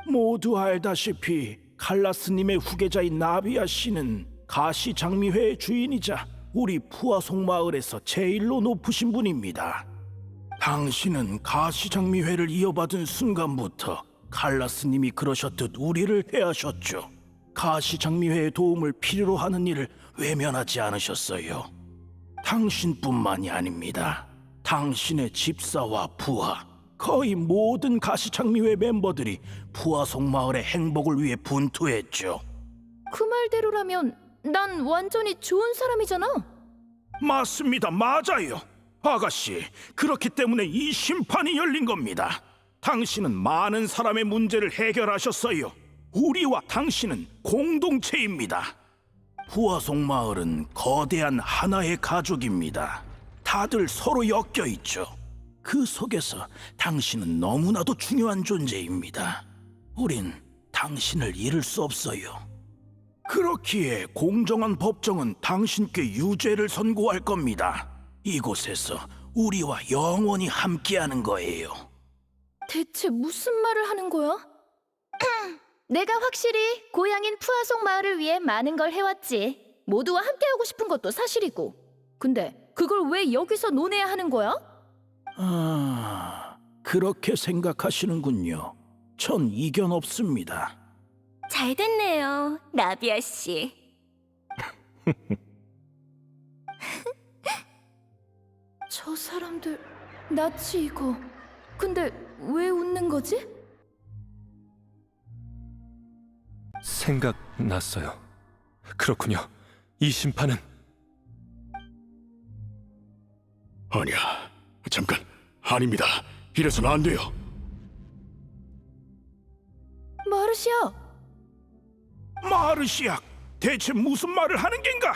모두 알다시피 칼라스님의 후계자인 나비아 씨는 가시장미회의 주인이자 우리 푸아송 마을에서 제일로 높으신 분입니다. 당신은 가시장미회를 이어받은 순간부터 칼라스님이 그러셨듯 우리를 해하셨죠. 가시장미회의 도움을 필요로 하는 일을 외면하지 않으셨어요. 당신뿐만이 아닙니다. 당신의 집사와 부하, 거의 모든 가시장미회 멤버들이 푸아송 마을의 행복을 위해 분투했죠. 그 말대로라면 난 완전히 좋은 사람이잖아. 맞습니다. 맞아요. 아가씨, 그렇기 때문에 이 심판이 열린 겁니다. 당신은 많은 사람의 문제를 해결하셨어요. 우리와 당신은 공동체입니다. 푸아송 마을은 거대한 하나의 가족입니다. 다들 서로 엮여 있죠. 그 속에서 당신은 너무나도 중요한 존재입니다. 우린 당신을 잃을 수 없어요. 그렇기에 공정한 법정은 당신께 유죄를 선고할 겁니다. 이곳에서 우리와 영원히 함께하는 거예요. 대체 무슨 말을 하는 거야? 내가 확실히 고향인 푸아송 마을을 위해 많은 걸 해왔지. 모두와 함께하고 싶은 것도 사실이고. 근데 그걸 왜 여기서 논해야 하는 거야? 그렇게 생각하시는군요. 전 이견 없습니다. 잘 됐네요, 나비아 씨. 저 사람들 낯이 이거. 근데 왜 웃는 거지? 생각났어요. 그렇군요. 이 심판은 아니야, 잠깐, 아닙니다. 이래서는 안 돼요. 마르시아! 마르시악, 대체 무슨 말을 하는 겐가?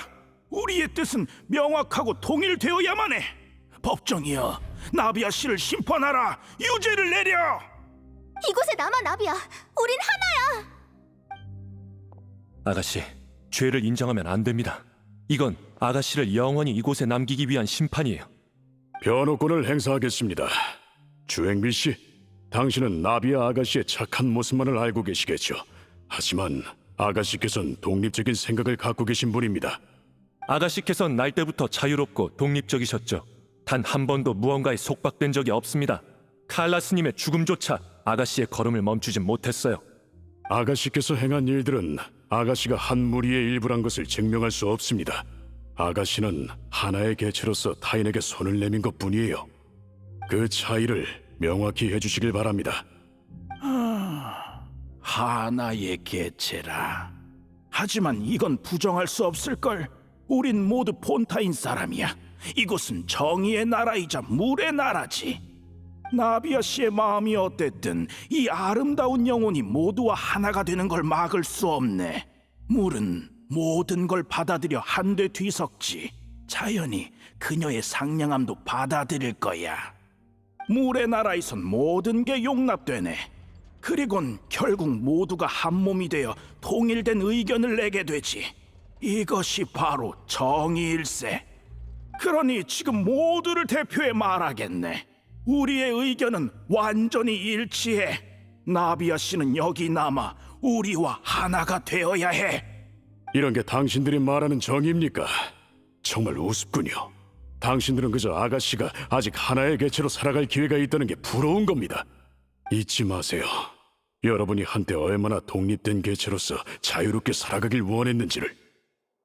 우리의 뜻은 명확하고 통일되어야만 해. 법정이여, 나비아 씨를 심판하라. 유죄를 내려. 이곳에 남아 나비야. 우린 하나야. 아가씨, 죄를 인정하면 안 됩니다. 이건 아가씨를 영원히 이곳에 남기기 위한 심판이에요. 변호권을 행사하겠습니다. 주행빌 씨, 당신은 나비아 아가씨의 착한 모습만을 알고 계시겠죠. 하지만 아가씨께서는 독립적인 생각을 갖고 계신 분입니다. 아가씨께선 날 때부터 자유롭고 독립적이셨죠. 단 한 번도 무언가에 속박된 적이 없습니다. 칼라스님의 죽음조차 아가씨의 걸음을 멈추지 못했어요. 아가씨께서 행한 일들은 아가씨가 한 무리의 일부란 것을 증명할 수 없습니다. 아가씨는 하나의 개체로서 타인에게 손을 내민 것뿐이에요. 그 차이를 명확히 해주시길 바랍니다. 하나의 개체라. 하지만 이건 부정할 수 없을걸. 우린 모두 폰타인 사람이야. 이곳은 정의의 나라이자 물의 나라지. 나비아 씨의 마음이 어땠든 이 아름다운 영혼이 모두와 하나가 되는 걸 막을 수 없네. 물은 모든 걸 받아들여 한데 뒤섞지. 자연히 그녀의 상냥함도 받아들일 거야. 물의 나라에선 모든 게 용납되네. 그리곤 결국 모두가 한 몸이 되어 통일된 의견을 내게 되지. 이것이 바로 정의일세. 그러니 지금 모두를 대표해 말하겠네. 우리의 의견은 완전히 일치해. 나비아 씨는 여기 남아 우리와 하나가 되어야 해. 이런 게 당신들이 말하는 정의입니까? 정말 우습군요. 당신들은 그저 아가씨가 아직 하나의 개체로 살아갈 기회가 있다는 게 부러운 겁니다. 잊지 마세요. 여러분이 한때 얼마나 독립된 개체로서 자유롭게 살아가길 원했는지를.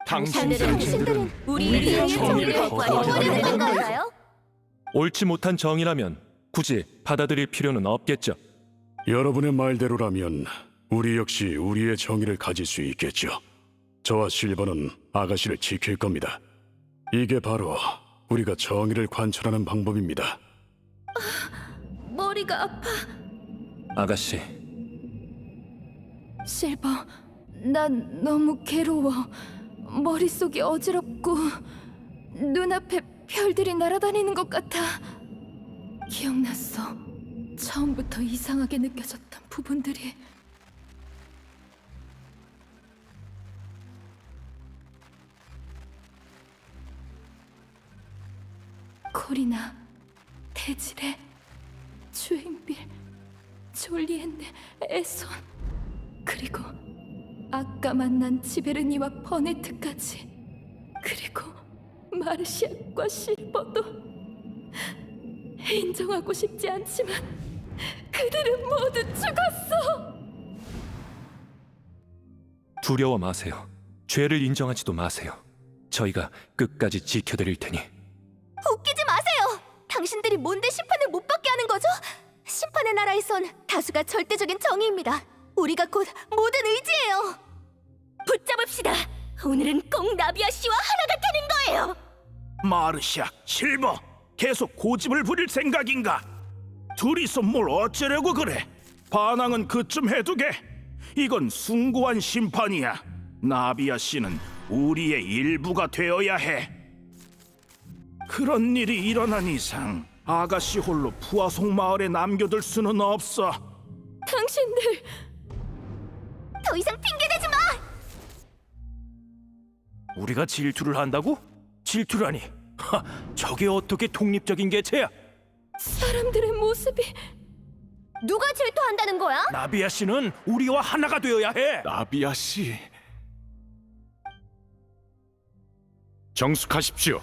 당신들은 우리의 정의를 버려야 건가요? 옳지 못한 정의라면 굳이 받아들일 필요는 없겠죠. 여러분의 말대로라면 우리 역시 우리의 정의를 가질 수 있겠죠. 저와 실버는 아가씨를 지킬 겁니다. 이게 바로 우리가 정의를 관철하는 방법입니다. 머리가 아파. 아가씨, 실버, 난 너무 괴로워. 머릿속이 어지럽고 눈앞에 별들이 날아다니는 것 같아. 기억났어. 처음부터 이상하게 느껴졌던 부분들이. 코리나, 데지레, 주행빌, 졸리엔네, 에손, 그리고 아까 만난 지베르니와 버네트까지, 그리고 마르시아과 실버도. 인정하고 싶지 않지만 그들은 모두 죽었어. 두려워 마세요. 죄를 인정하지도 마세요. 저희가 끝까지 지켜드릴 테니. 웃기지 마세요. 당신들이 뭔데 심판을 못 받게 하는 거죠? 심판의 나라에선 다수가 절대적인 정의입니다. 우리가 곧 모든 의지예요. 붙잡읍시다. 오늘은 꼭 나비아 씨와 하나가 되는 거예요. 마르시아, 실버, 계속 고집을 부릴 생각인가? 둘이서 뭘 어쩌려고 그래? 반항은 그쯤 해두게. 이건 숭고한 심판이야. 나비아 씨는 우리의 일부가 되어야 해. 그런 일이 일어난 이상 아가씨 홀로 푸아송 마을에 남겨둘 수는 없어. 당신들 더 이상 핑계대지 마. 우리가 질투를 한다고? 질투라니. 하, 저게 어떻게 독립적인 개체야? 사람들의 모습이. 누가 질투한다는 거야? 나비아 씨는 우리와 하나가 되어야 해. 나비아 씨. 정숙하십시오.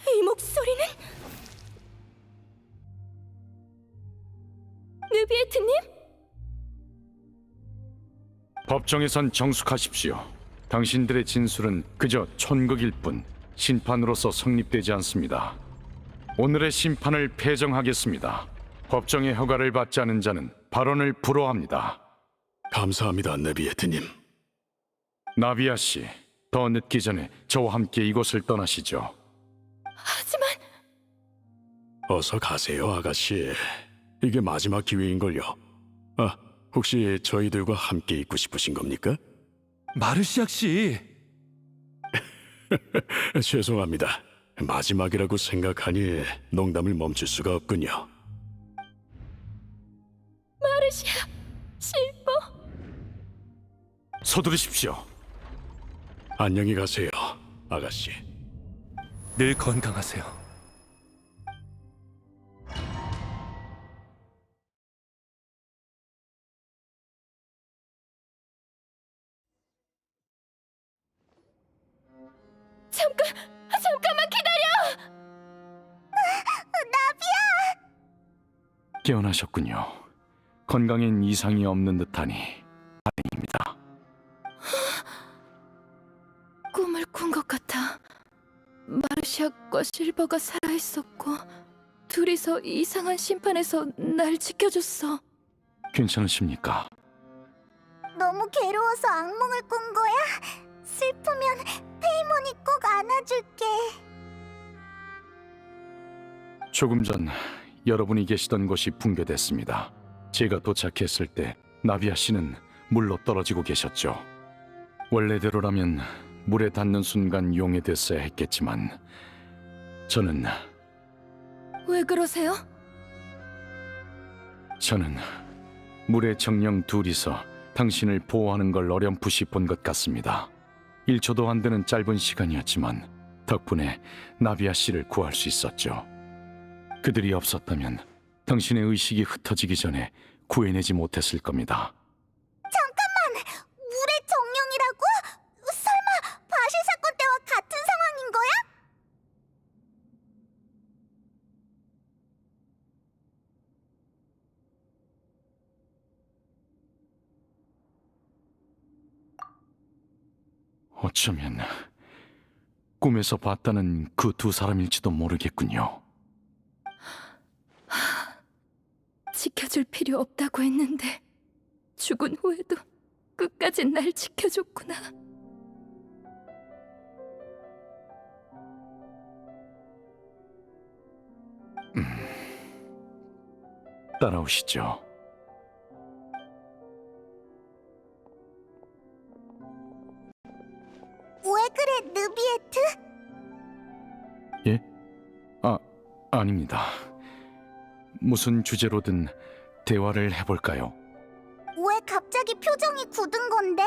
이 목소리는 느비에트님? 법정에선 정숙하십시오. 당신들의 진술은 그저 촌극일 뿐 심판으로서 성립되지 않습니다. 오늘의 심판을 폐정하겠습니다. 법정의 허가를 받지 않은 자는 발언을 불허합니다. 감사합니다, 네비에트님. 나비아 씨, 더 늦기 전에 저와 함께 이곳을 떠나시죠. 하지만 어서 가세요, 아가씨. 이게 마지막 기회인걸요. 아, 혹시 저희들과 함께 있고 싶으신 겁니까? 마르시악 씨, 죄송합니다. 마지막이라고 생각하니 농담을 멈출 수가 없군요. 마르시아, 실버. 서두르십시오. 안녕히 가세요, 아가씨. 늘 건강하세요. 잠깐만 기다려. 깨어나셨군요. 건강엔 이상이 없는 듯하니 다행입니다. 꿈을 꾼 것 같아. 마르시아과 실버가 살아있었고 둘이서 이상한 심판에서 날 지켜줬어. 괜찮으십니까? 너무 괴로워서 악몽을 꾼 거야? 슬프면 페이몬이 꼭 안아줄게. 조금 전 여러분이 계시던 곳이 붕괴됐습니다. 제가 도착했을 때 나비아 씨는 물로 떨어지고 계셨죠. 원래대로라면 물에 닿는 순간 용해됐어야 했겠지만 저는 왜 그러세요? 물에 정령 둘이서 당신을 보호하는 걸 어렴풋이 본 것 같습니다. 1초도 안 되는 짧은 시간이었지만 덕분에 나비아 씨를 구할 수 있었죠. 그들이 없었다면 당신의 의식이 흩어지기 전에 구해내지 못했을 겁니다. 잠깐! 어쩌면 꿈에서 봤다는 그 두 사람일지도 모르겠군요. 지켜줄 필요 없다고 했는데 죽은 후에도 끝까지 날 지켜줬구나. 따라오시죠. 왜 그래, 느비에트? 예? 아닙니다. 무슨 주제로든 대화를 해볼까요? 왜 갑자기 표정이 굳은 건데?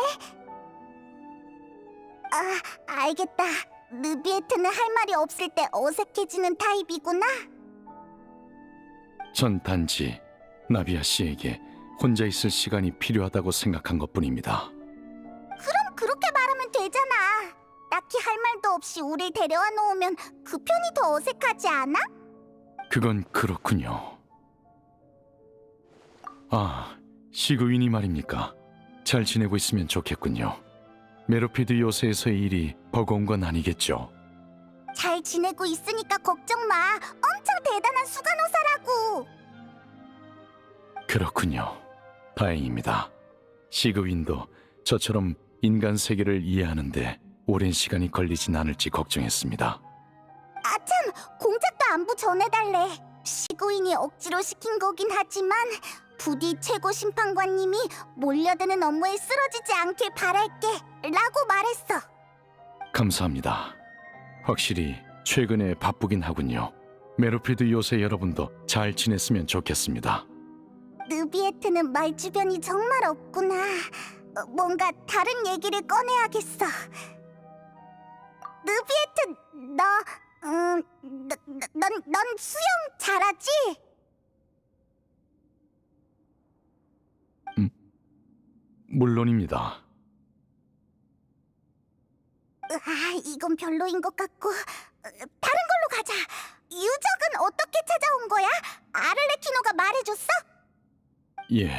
알겠다. 느비에트는 할 말이 없을 때 어색해지는 타입이구나. 전 단지 나비아 씨에게 혼자 있을 시간이 필요하다고 생각한 것뿐입니다. 그럼 그렇게 말하면 되잖아. 딱히 할 말도 없이 우릴 데려와 놓으면 그 편이 더 어색하지 않아? 그건 그렇군요. 시그윈이 말입니까? 잘 지내고 있으면 좋겠군요. 메로피드 요새에서의 일이 버거운 건 아니겠죠? 잘 지내고 있으니까 걱정 마. 엄청 대단한 수간호사라고. 그렇군요. 다행입니다. 시그윈도 저처럼 인간 세계를 이해하는데 오랜 시간이 걸리진 않을지 걱정했습니다. 아참, 공작도 안부 전해달래. 시구인이 억지로 시킨 거긴 하지만 부디 최고 심판관님이 몰려드는 업무에 쓰러지지 않길 바랄게 라고 말했어. 감사합니다. 확실히 최근에 바쁘긴 하군요. 메로피드 요새 여러분도 잘 지냈으면 좋겠습니다. 느비에트는 말 주변이 정말 없구나. 뭔가 다른 얘기를 꺼내야겠어. 느비에트, 넌 수영 잘하지? 물론입니다. 이건 별로인 것 같고 다른 걸로 가자. 유적은 어떻게 찾아온 거야? 아를레키노가 말해줬어? 예.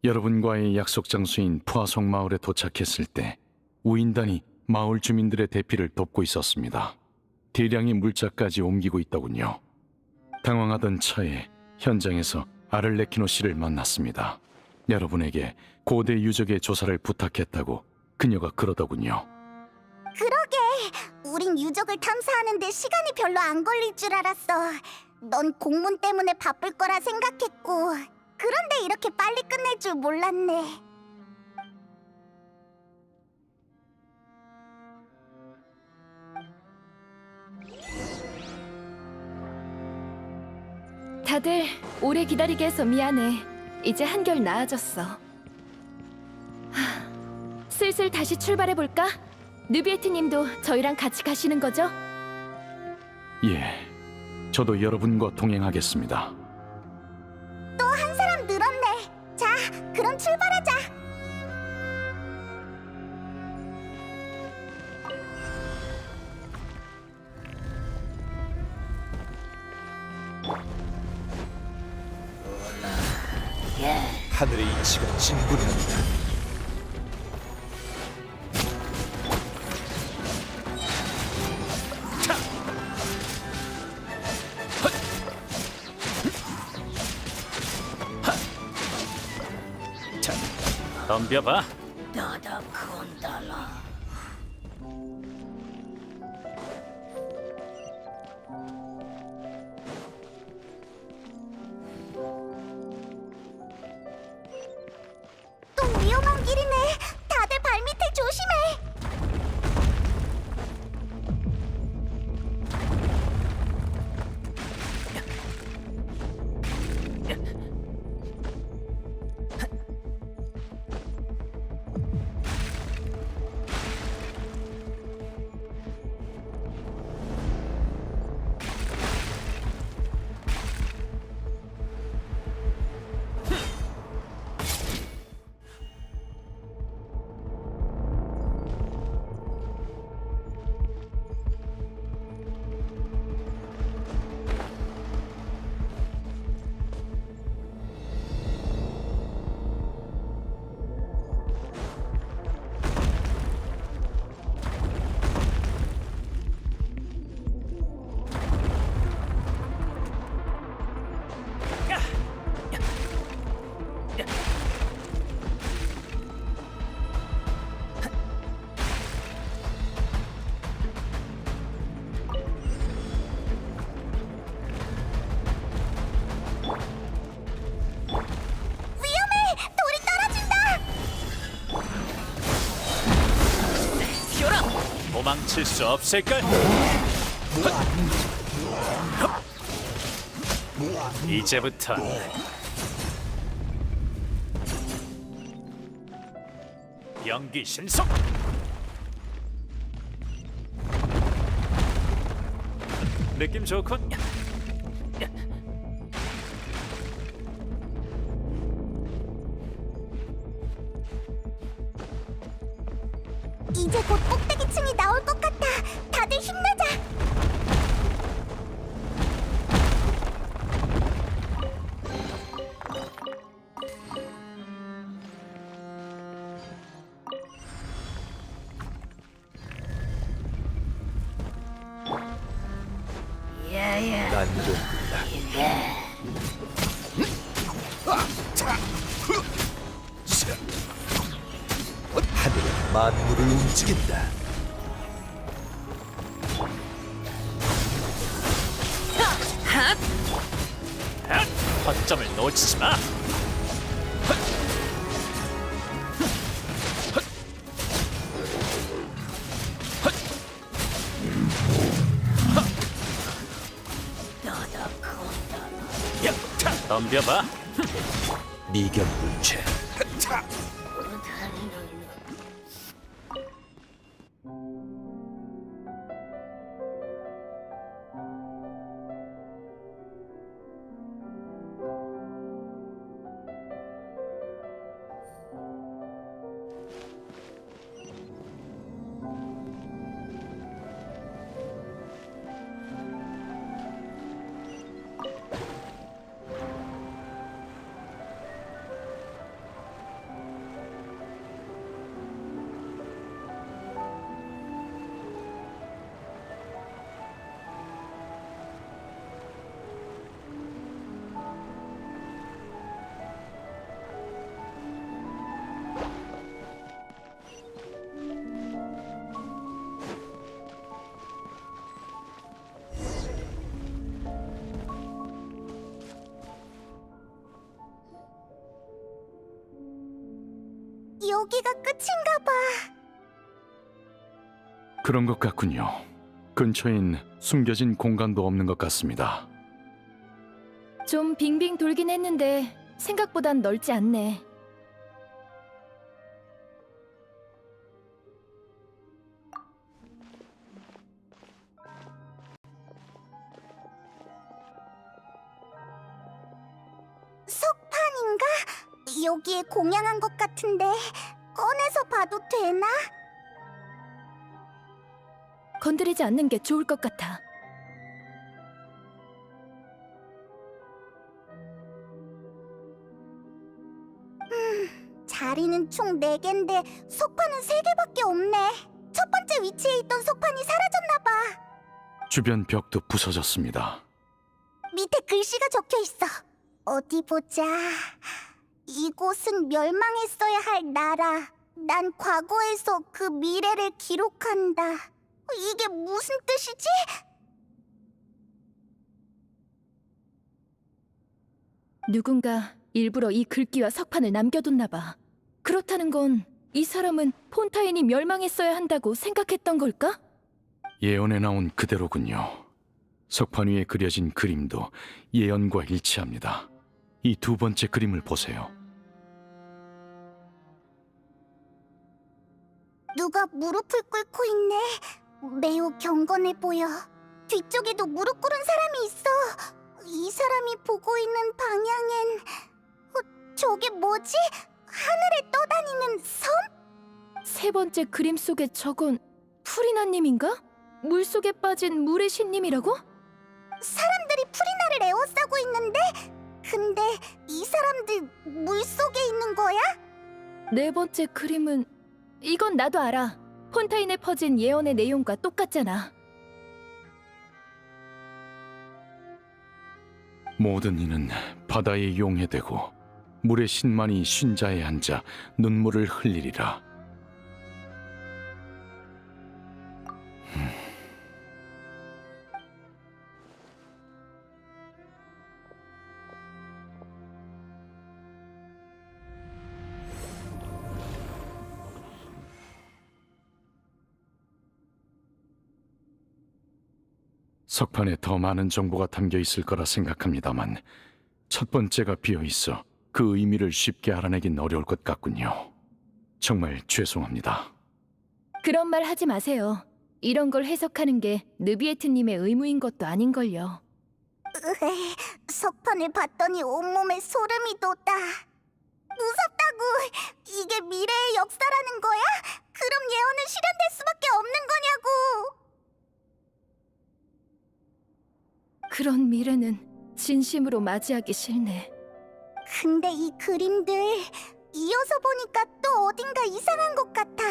여러분과의 약속 장소인 푸아송 마을에 도착했을 때 우인단이 마을 주민들의 대피를 돕고 있었습니다. 대량의 물자까지 옮기고 있더군요. 당황하던 차에 현장에서 아를레키노 씨를 만났습니다. 여러분에게 고대 유적의 조사를 부탁했다고 그녀가 그러더군요. 그러게, 우린 유적을 탐사하는데 시간이 별로 안 걸릴 줄 알았어. 넌 공문 때문에 바쁠 거라 생각했고, 그런데 이렇게 빨리 끝낼 줄 몰랐네. 다들 오래 기다리게 해서 미안해. 이제 한결 나아졌어. 슬슬 다시 출발해볼까? 느비에트님도 저희랑 같이 가시는 거죠? 예. 저도 여러분과 동행하겠습니다. 또 한 사람 늘었네. 자, 그럼 출발하자. 하늘의 이치가 진군합니다. 덤벼봐. 또 위험한 길이네. 다들 발밑에 조심해. 도망칠 수 없을까? 이제부터 연기 신속. 느낌 좋군. 이제 곧 꼭대기층이 나올 것 같아. 다들 힘내자. 하늘은 만물을 움직인다. 허점을 놓치지 마. 덤벼봐. 미견불체. 여기가 끝인가 봐. 그런 것 같군요. 근처엔 숨겨진 공간도 없는 것 같습니다. 좀 빙빙 돌긴 했는데 생각보단 넓지 않네. 석판인가? 여기에 공양한 것 같은데 꺼내서 봐도 되나? 건드리지 않는 게 좋을 것 같아. 자리는 총 4개인데 석판은 3개밖에 없네. 첫 번째 위치에 있던 석판이 사라졌나 봐. 주변 벽도 부서졌습니다. 밑에 글씨가 적혀 있어. 어디 보자. 이곳은 멸망했어야 할 나라. 난 과거에서 그 미래를 기록한다. 이게 무슨 뜻이지? 누군가 일부러 이 글귀와 석판을 남겨뒀나 봐. 그렇다는 건 이 사람은 폰타인이 멸망했어야 한다고 생각했던 걸까? 예언에 나온 그대로군요. 석판 위에 그려진 그림도 예언과 일치합니다. 이 두 번째 그림을 보세요. 누가 무릎을 꿇고 있네. 매우 경건해 보여. 뒤쪽에도 무릎 꿇은 사람이 있어. 이 사람이 보고 있는 방향엔 저게 뭐지? 하늘에 떠다니는 섬? 세 번째 그림 속의 저건 프리나님인가? 물속에 빠진 물의 신님이라고? 사람들이 프리나를 에워싸고 있는데? 근데 이 사람들 물속에 있는 거야? 네 번째 그림은 이건 나도 알아. 폰타인에 퍼진 예언의 내용과 똑같잖아. 모든 이는 바다에 용해되고 물의 신만이 쉰자에 앉아 눈물을 흘리리라. 석판에 더 많은 정보가 담겨 있을 거라 생각합니다만 첫 번째가 비어 있어 그 의미를 쉽게 알아내긴 어려울 것 같군요. 정말 죄송합니다. 그런 말 하지 마세요. 이런 걸 해석하는 게 느비에트님의 의무인 것도 아닌걸요. 석판을 봤더니 온몸에 소름이 돋아. 무섭다고. 이게 미래의 역사라는 거야? 그럼 예언은 실현될 수밖에 없는 거냐고. 그런 미래는 진심으로 맞이하기 싫네. 근데 이 그림들 이어서 보니까 또 어딘가 이상한 것 같아.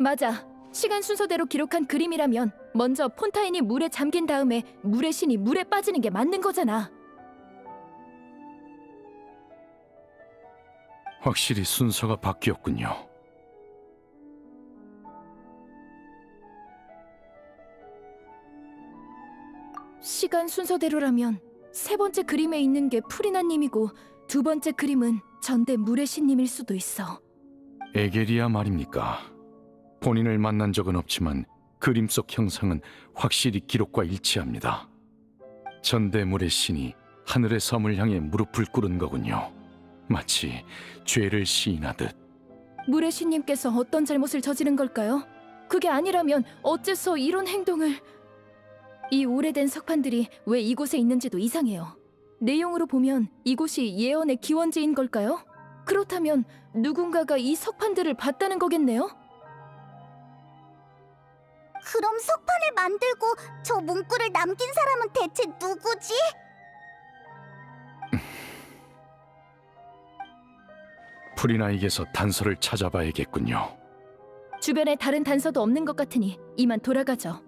맞아. 시간 순서대로 기록한 그림이라면 먼저 폰타인이 물에 잠긴 다음에 물의 신이 물에 빠지는 게 맞는 거잖아. 확실히 순서가 바뀌었군요. 시간 순서대로라면 세 번째 그림에 있는 게 프리나님이고 두 번째 그림은 전대 물의 신님일 수도 있어. 에게리아 말입니까? 본인을 만난 적은 없지만 그림 속 형상은 확실히 기록과 일치합니다. 전대물의 신이 하늘의 섬을 향해 무릎을 꿇은 거군요. 마치 죄를 시인하듯. 물의 신님께서 어떤 잘못을 저지른 걸까요? 그게 아니라면 어째서 이런 행동을... 이 오래된 석판들이 왜 이곳에 있는지도 이상해요. 내용으로 보면 이곳이 예언의 기원지인 걸까요? 그렇다면 누군가가 이 석판들을 봤다는 거겠네요? 그럼 석판을 만들고 저 문구를 남긴 사람은 대체 누구지? 프리나에게서 단서를 찾아봐야겠군요. 주변에 다른 단서도 없는 것 같으니 이만 돌아가죠.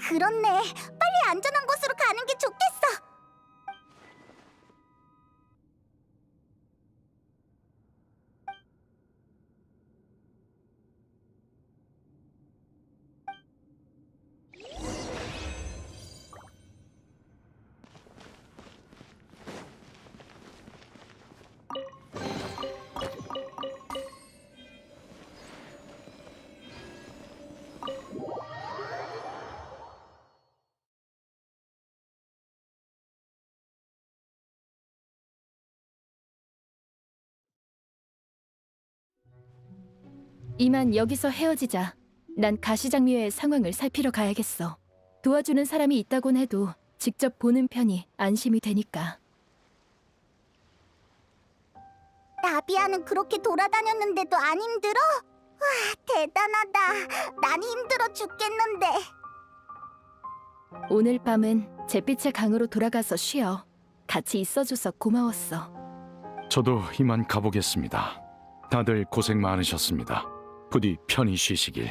그렇네. 빨리 안전한 곳으로 가는 게 좋겠어. 이만 여기서 헤어지자. 난 가시장미회의 상황을 살피러 가야겠어. 도와주는 사람이 있다곤 해도 직접 보는 편이 안심이 되니까. 나비아는 그렇게 돌아다녔는데도 안 힘들어? 와, 대단하다. 난 힘들어 죽겠는데. 오늘 밤은 잿빛의 강으로 돌아가서 쉬어. 같이 있어줘서 고마웠어. 저도 이만 가보겠습니다. 다들 고생 많으셨습니다. 부디 편히 쉬시길.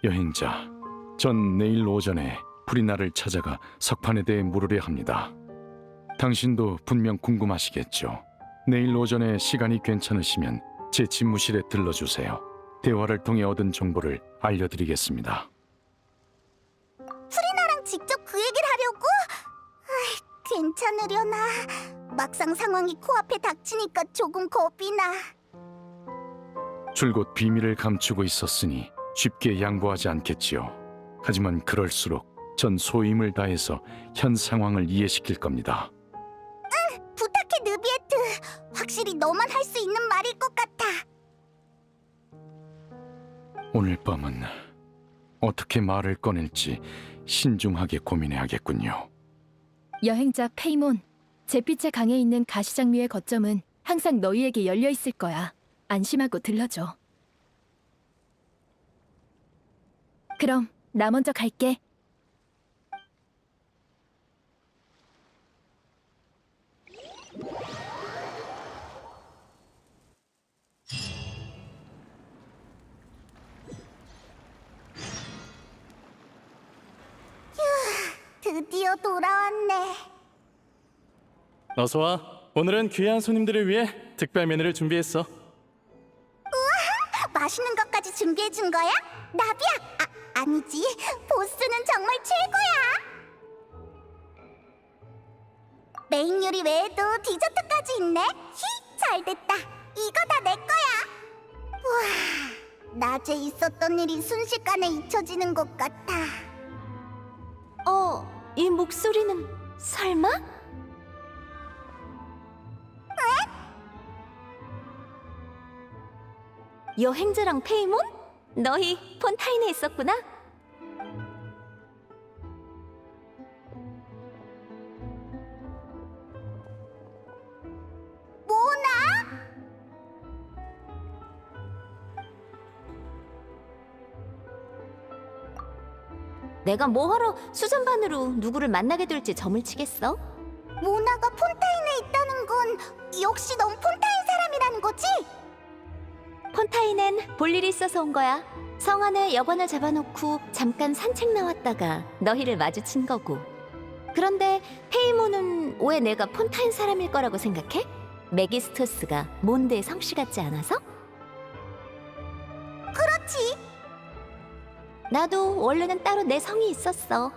여행자, 전 내일 오전에 프리나를 찾아가 석판에 대해 물으려 합니다. 당신도 분명 궁금하시겠죠? 내일 오전에 시간이 괜찮으시면 제 집무실에 들러주세요. 대화를 통해 얻은 정보를 알려드리겠습니다. 프리나랑 직접 그 얘기를 하려고? 괜찮으려나? 막상 상황이 코앞에 닥치니까 조금 겁이 나. 줄곧 비밀을 감추고 있었으니 쉽게 양보하지 않겠지요. 하지만 그럴수록 전 소임을 다해서 현 상황을 이해시킬 겁니다. 부탁해, 느비에트. 확실히 너만 할 수 있는 말일 것 같아. 오늘 밤은 어떻게 말을 꺼낼지 신중하게 고민해야겠군요. 여행자 페이몬, 잿빛의 강에 있는 가시장미의 거점은 항상 너희에게 열려 있을 거야. 안심하고 들러줘. 그럼 나 먼저 갈게. 드디어 돌아왔네. 어서 와. 오늘은 귀한 손님들을 위해 특별 메뉴를 준비했어. 맛있는 것까지 준비해 준 거야? 나비야, 아니지, 보스는 정말 최고야. 메인 요리 외에도 디저트까지 있네. 잘됐다. 이거 다 내 거야. 우와, 낮에 있었던 일이 순식간에 잊혀지는 것 같아. 이 목소리는 설마? 여행자랑 페이몬? 너희 폰타인에 있었구나? 뭐나? 내가 뭐하러 수전반으로 누구를 만나게 될지 점을 치겠어? 모나가 폰타인에 있다는 건 역시 넌 폰타인 사람이라는 거지? 폰타인엔 볼 일이 있어서 온 거야. 성 안에 여관을 잡아놓고 잠깐 산책 나왔다가 너희를 마주친 거고. 그런데 페이몬은 왜 내가 폰타인 사람일 거라고 생각해? 메기스토스가 몬드의 성씨 같지 않아서? 그렇지. 나도 원래는 따로 내 성이 있었어.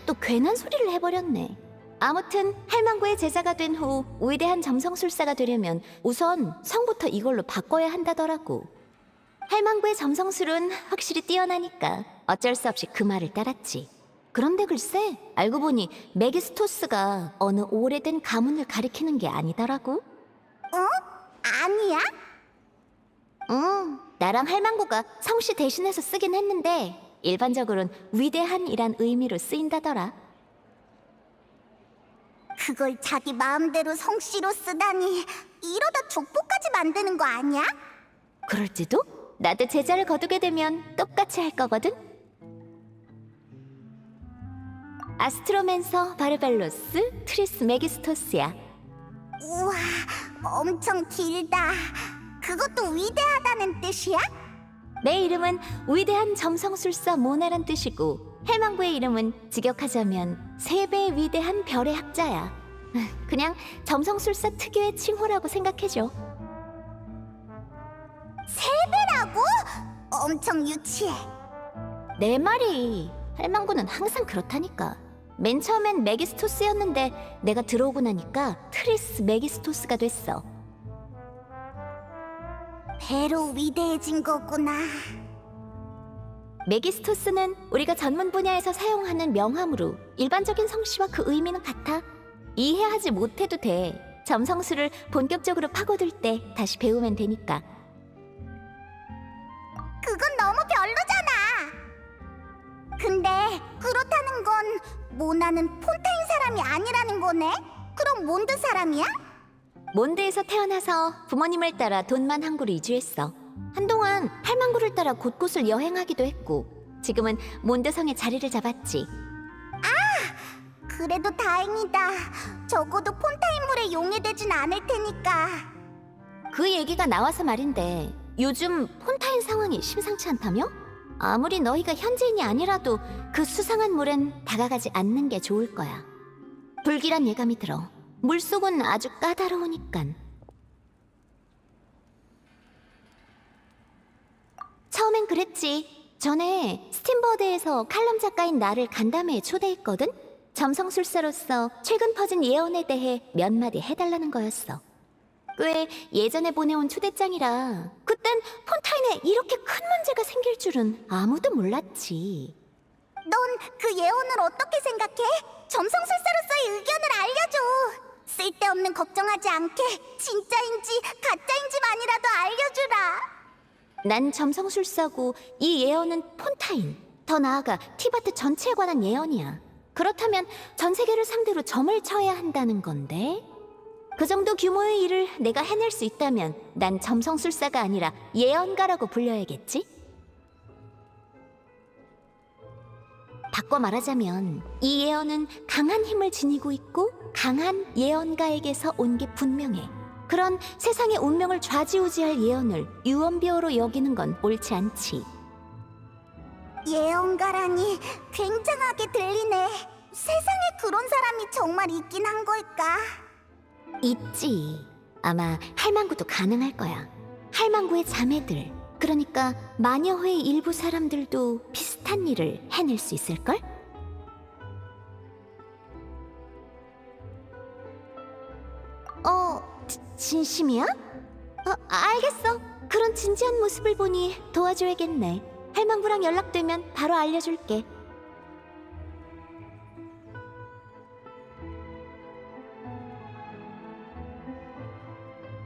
또 괜한 소리를 해버렸네. 아무튼 할망구의 제자가 된 후 위대한 점성술사가 되려면 우선 성부터 이걸로 바꿔야 한다더라고. 할망구의 점성술은 확실히 뛰어나니까 어쩔 수 없이 그 말을 따랐지. 그런데 글쎄 알고 보니 메기스토스가 어느 오래된 가문을 가리키는 게 아니더라고. 아니야? 응, 나랑 할망구가 성씨 대신해서 쓰긴 했는데 일반적으로는 위대한이란 의미로 쓰인다더라. 그걸 자기 마음대로 성씨로 쓰다니, 이러다 족보까지 만드는 거 아니야? 그럴지도? 나도 제자를 거두게 되면 똑같이 할 거거든? 아스트로맨서 바르벨로스 트리스 메기스토스야. 우와, 엄청 길다. 그것도 위대하다는 뜻이야? 내 이름은 위대한 점성술사 모나란 뜻이고 해망구의 이름은 직역하자면 3배의 위대한 별의 학자야. 그냥 점성술사 특유의 칭호라고 생각해줘. 3배라고? 엄청 유치해. 내 말이 할망구는 항상 그렇다니까. 맨 처음엔 메기스토스였는데 내가 들어오고 나니까 트리스 메기스토스가 됐어. 배로 위대해진 거구나. 메기스토스는 우리가 전문 분야에서 사용하는 명함으로 일반적인 성씨와 그 의미는 같아. 이해하지 못해도 돼. 점성술을 본격적으로 파고들 때 다시 배우면 되니까. 그건 너무 별로잖아. 근데 그렇다는 건 모나는 폰타인 사람이 아니라는 거네? 그럼 몬드 사람이야? 몬드에서 태어나서 부모님을 따라 돈만 항구로 이주했어. 한동안 할망구를 따라 곳곳을 여행하기도 했고 지금은 몬드성에 자리를 잡았지. 그래도 다행이다. 적어도 폰타인물에 용해되진 않을 테니까. 그 얘기가 나와서 말인데 요즘 폰타인 상황이 심상치 않다며? 아무리 너희가 현지인이 아니라도 그 수상한 물엔 다가가지 않는 게 좋을 거야. 불길한 예감이 들어. 물속은 아주 까다로우니깐. 처음엔 그랬지. 전에 스팀버드에서 칼럼 작가인 나를 간담회에 초대했거든? 점성술사로서 최근 퍼진 예언에 대해 몇 마디 해달라는 거였어. 꽤 예전에 보내온 초대장이라 그땐 폰타인에 이렇게 큰 문제가 생길 줄은 아무도 몰랐지. 넌 그 예언을 어떻게 생각해? 점성술사로서의 의견을 알려줘. 쓸데없는 걱정하지 않게 진짜인지 가짜인지만이라도 알려주라. 난 점성술사고 이 예언은 폰타인, 더 나아가 티바트 전체에 관한 예언이야. 그렇다면 전 세계를 상대로 점을 쳐야 한다는 건데 그 정도 규모의 일을 내가 해낼 수 있다면 난 점성술사가 아니라 예언가라고 불려야겠지? 바꿔 말하자면 이 예언은 강한 힘을 지니고 있고 강한 예언가에게서 온 게 분명해. 그런 세상의 운명을 좌지우지할 예언을 유언비어로 여기는 건 옳지 않지. 예언가라니 굉장하게 들리네. 세상에 그런 사람이 정말 있긴 한 걸까? 있지. 아마 할망구도 가능할 거야. 할망구의 자매들, 그 그러니까 마녀회의 일부 사람들도 비슷한 일을 해낼 수 있을걸? 진심이야? 알겠어. 그런 진지한 모습을 보니 도와줘야겠네. 할망구랑 연락되면 바로 알려줄게.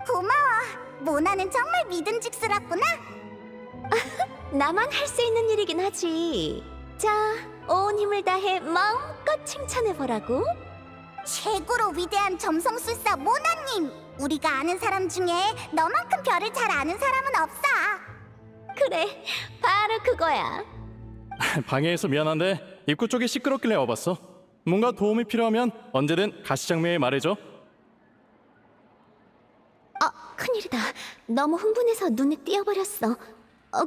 고마워. 모나는 정말 믿음직스럽구나. 나만 할 수 있는 일이긴 하지. 자, 온 힘을 다해 마음껏 칭찬해보라고. 최고로 위대한 점성술사 모나님. 우리가 아는 사람 중에 너만큼 별을 잘 아는 사람은 없어. 그래, 바로 그거야. 방해해서 미안한데 입구 쪽이 시끄럽길래 와봤어. 뭔가 도움이 필요하면 언제든 가시장면에 말해줘. 큰일이다. 너무 흥분해서 눈에 띄어버렸어.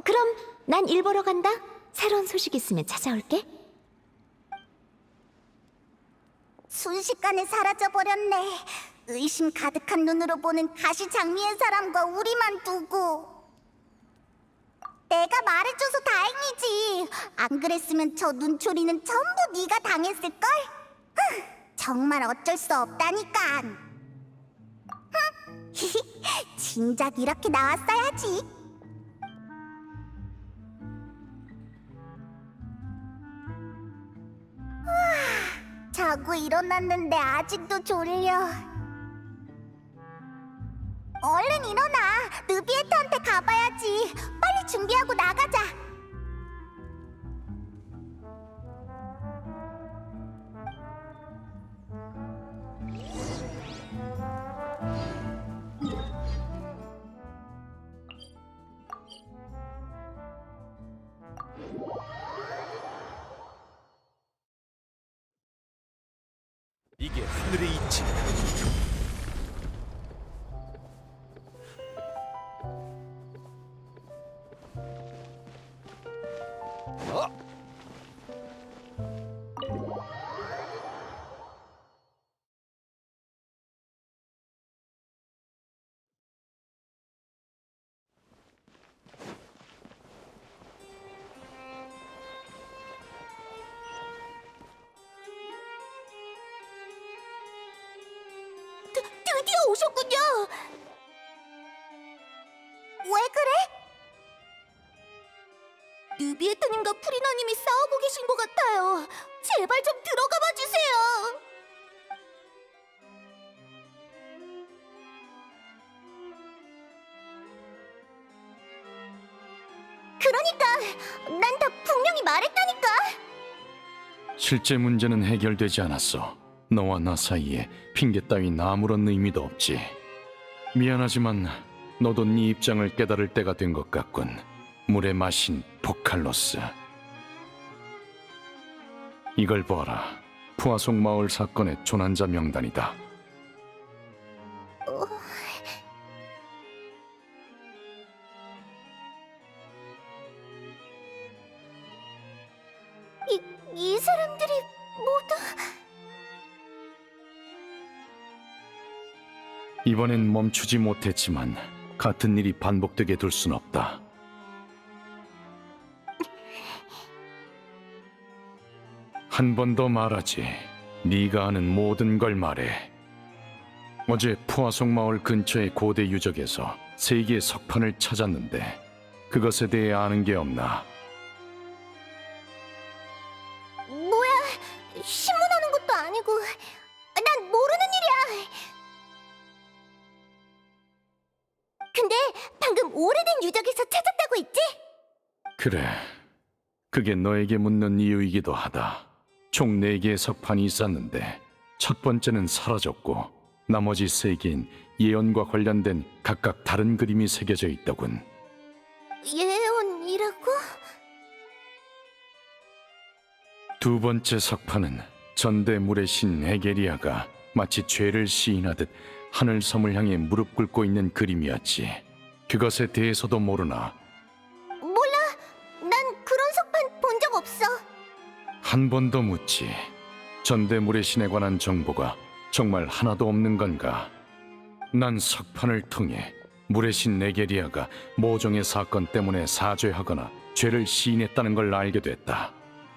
그럼 난 일 보러 간다. 새로운 소식 있으면 찾아올게. 순식간에 사라져버렸네. 의심 가득한 눈으로 보는 가시장미의 사람과 우리만 두고. 내가 말해줘서 다행이지. 안 그랬으면 저 눈초리는 전부 네가 당했을걸? 정말 어쩔 수 없다니까. 진작 이렇게 나왔어야지. 자고 일어났는데 아직도 졸려. 얼른 일어나. 느비에트한테 가봐야지. 빨리 준비하고 나가자. 이게 하늘의 이치. 드디어 오셨군요. 왜 그래? 느비에트님과 프리나님이 싸우고 계신 것 같아요. 제발 좀 들어가 봐 주세요. 그러니까 난 다 분명히 말했다니까. 실제 문제는 해결되지 않았어. 너와 나 사이에 핑계 따윈 아무런 의미도 없지. 미안하지만 너도 네 입장을 깨달을 때가 된 것 같군. 물의 마신 포칼로스. 이걸 보아라. 푸아송 마을 사건의 조난자 명단이다. 이 사람들이 모두... 이번엔 멈추지 못했지만 같은 일이 반복되게 둘 순 없다. 한 번 더 말하지. 네가 아는 모든 걸 말해. 어제 푸아송 마을 근처의 고대 유적에서 세 개의 석판을 찾았는데 그것에 대해 아는 게 없나? 뭐야, 신문하는 것도 아니고 난 모르는 일이야. 근데 방금 오래된 유적에서 찾았다고 했지? 그래, 그게 너에게 묻는 이유이기도 하다. 총 4개의 석판이 있었는데 첫 번째는 사라졌고 나머지 3개인 예언과 관련된 각각 다른 그림이 새겨져 있더군. 예언이라고? 두 번째 석판은 전대물의 신 에게리아가 마치 죄를 시인하듯 하늘섬을 향해 무릎 꿇고 있는 그림이었지. 그것에 대해서도 모르나? 몰라, 난 그런 석판 본 적 없어. 한 번 더 묻지. 전대물의 신에 관한 정보가 정말 하나도 없는 건가? 난 석판을 통해 물의 신 에게리아가 모종의 사건 때문에 사죄하거나 죄를 시인했다는 걸 알게 됐다.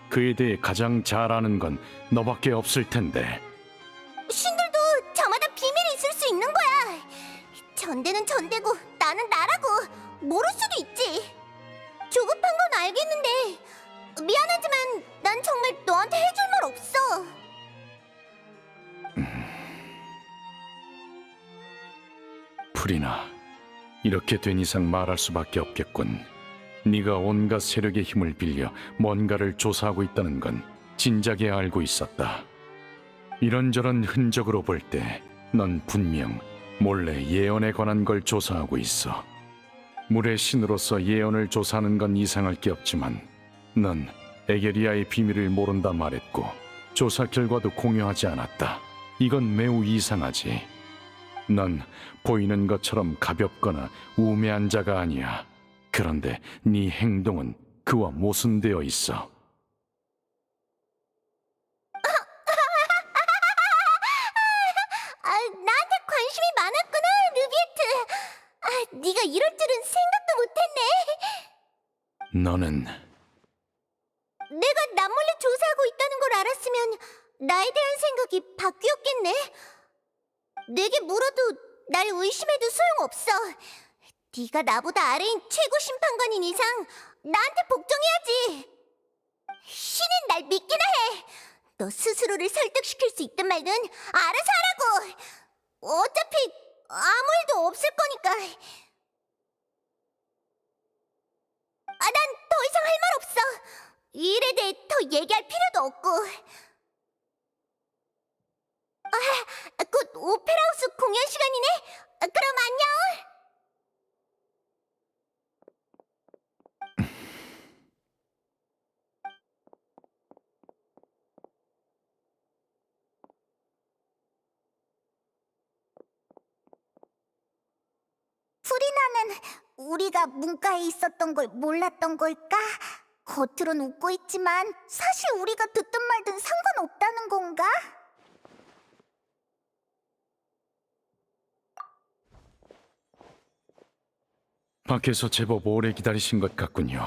그에 대해 가장 잘 아는 건 너밖에 없을 텐데. 신들도 저마다 비밀이 있을 수 있는 거야. 전대는 전대고 나는 나라고. 모를 수도 있지. 조급한 건 알겠는데 미안하지만 난 정말 너한테 해줄 말 없어. 프리나, 이렇게 된 이상 말할 수밖에 없겠군. 네가 온갖 세력의 힘을 빌려 뭔가를 조사하고 있다는 건 진작에 알고 있었다. 이런저런 흔적으로 볼 때 넌 분명 몰래 예언에 관한 걸 조사하고 있어. 물의 신으로서 예언을 조사하는 건 이상할 게 없지만 넌 에게리아의 비밀을 모른다 말했고 조사 결과도 공유하지 않았다. 이건 매우 이상하지. 넌 보이는 것처럼 가볍거나 우매한 자가 아니야. 그런데 네 행동은 그와 모순되어 있어. 나한테 관심이 많았구나, 루비에트. 네가 이럴 줄은 생각도 못했네. 너는 내가 남몰래 조사하고 있다는 걸 알았으면 나에 대한 생각이 바뀌었겠네. 내게 물어도 날 의심해도 소용없어. 네가 나보다 아래인 최고 심판관인 이상 나한테 복종해야지. 신은 날 믿기나 해. 너 스스로를 설득시킬 수 있든 말든 알아서 하라고. 어차피 아무 일도 없을 거니까. 난 더 이상 할 말 없어. 이 일에 대해 더 얘기할 필요도 없고. 곧 오페라하우스 공연 시간이네. 그럼 안녕. 프리나는 우리가 문과에 있었던 걸 몰랐던 걸까? 겉으론 웃고 있지만 사실 우리가 듣든 말든 상관없다는 건가? 밖에서 제법 오래 기다리신 것 같군요.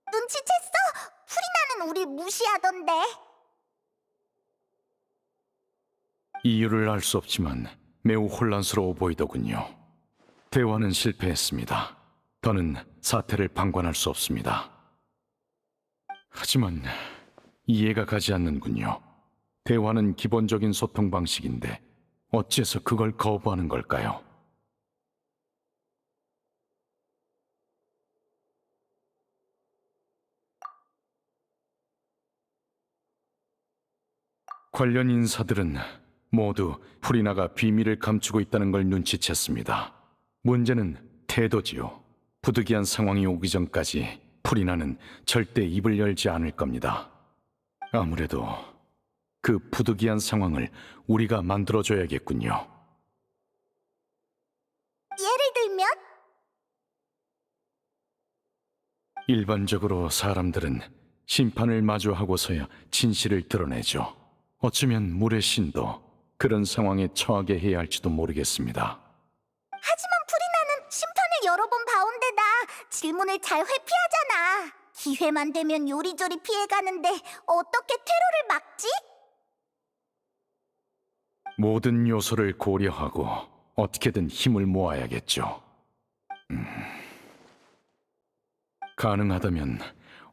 눈치챘어? 프리나는 우리 무시하던데. 이유를 알 수 없지만 매우 혼란스러워 보이더군요. 대화는 실패했습니다. 더는 사태를 방관할 수 없습니다. 하지만 이해가 가지 않는군요. 대화는 기본적인 소통 방식인데 어째서 그걸 거부하는 걸까요? 관련 인사들은 모두 프리나가 비밀을 감추고 있다는 걸 눈치챘습니다. 문제는 태도지요. 부득이한 상황이 오기 전까지 프리나는 절대 입을 열지 않을 겁니다. 아무래도 그 부득이한 상황을 우리가 만들어줘야겠군요. 예를 들면? 일반적으로 사람들은 심판을 마주하고서야 진실을 드러내죠. 어쩌면 물의 신도 그런 상황에 처하게 해야 할지도 모르겠습니다. 하지만 프리나는 심판을 여러 번 봐온데다 질문을 잘 회피하잖아. 기회만 되면 요리조리 피해가는데 어떻게 테러를 막지? 모든 요소를 고려하고 어떻게든 힘을 모아야겠죠. 가능하다면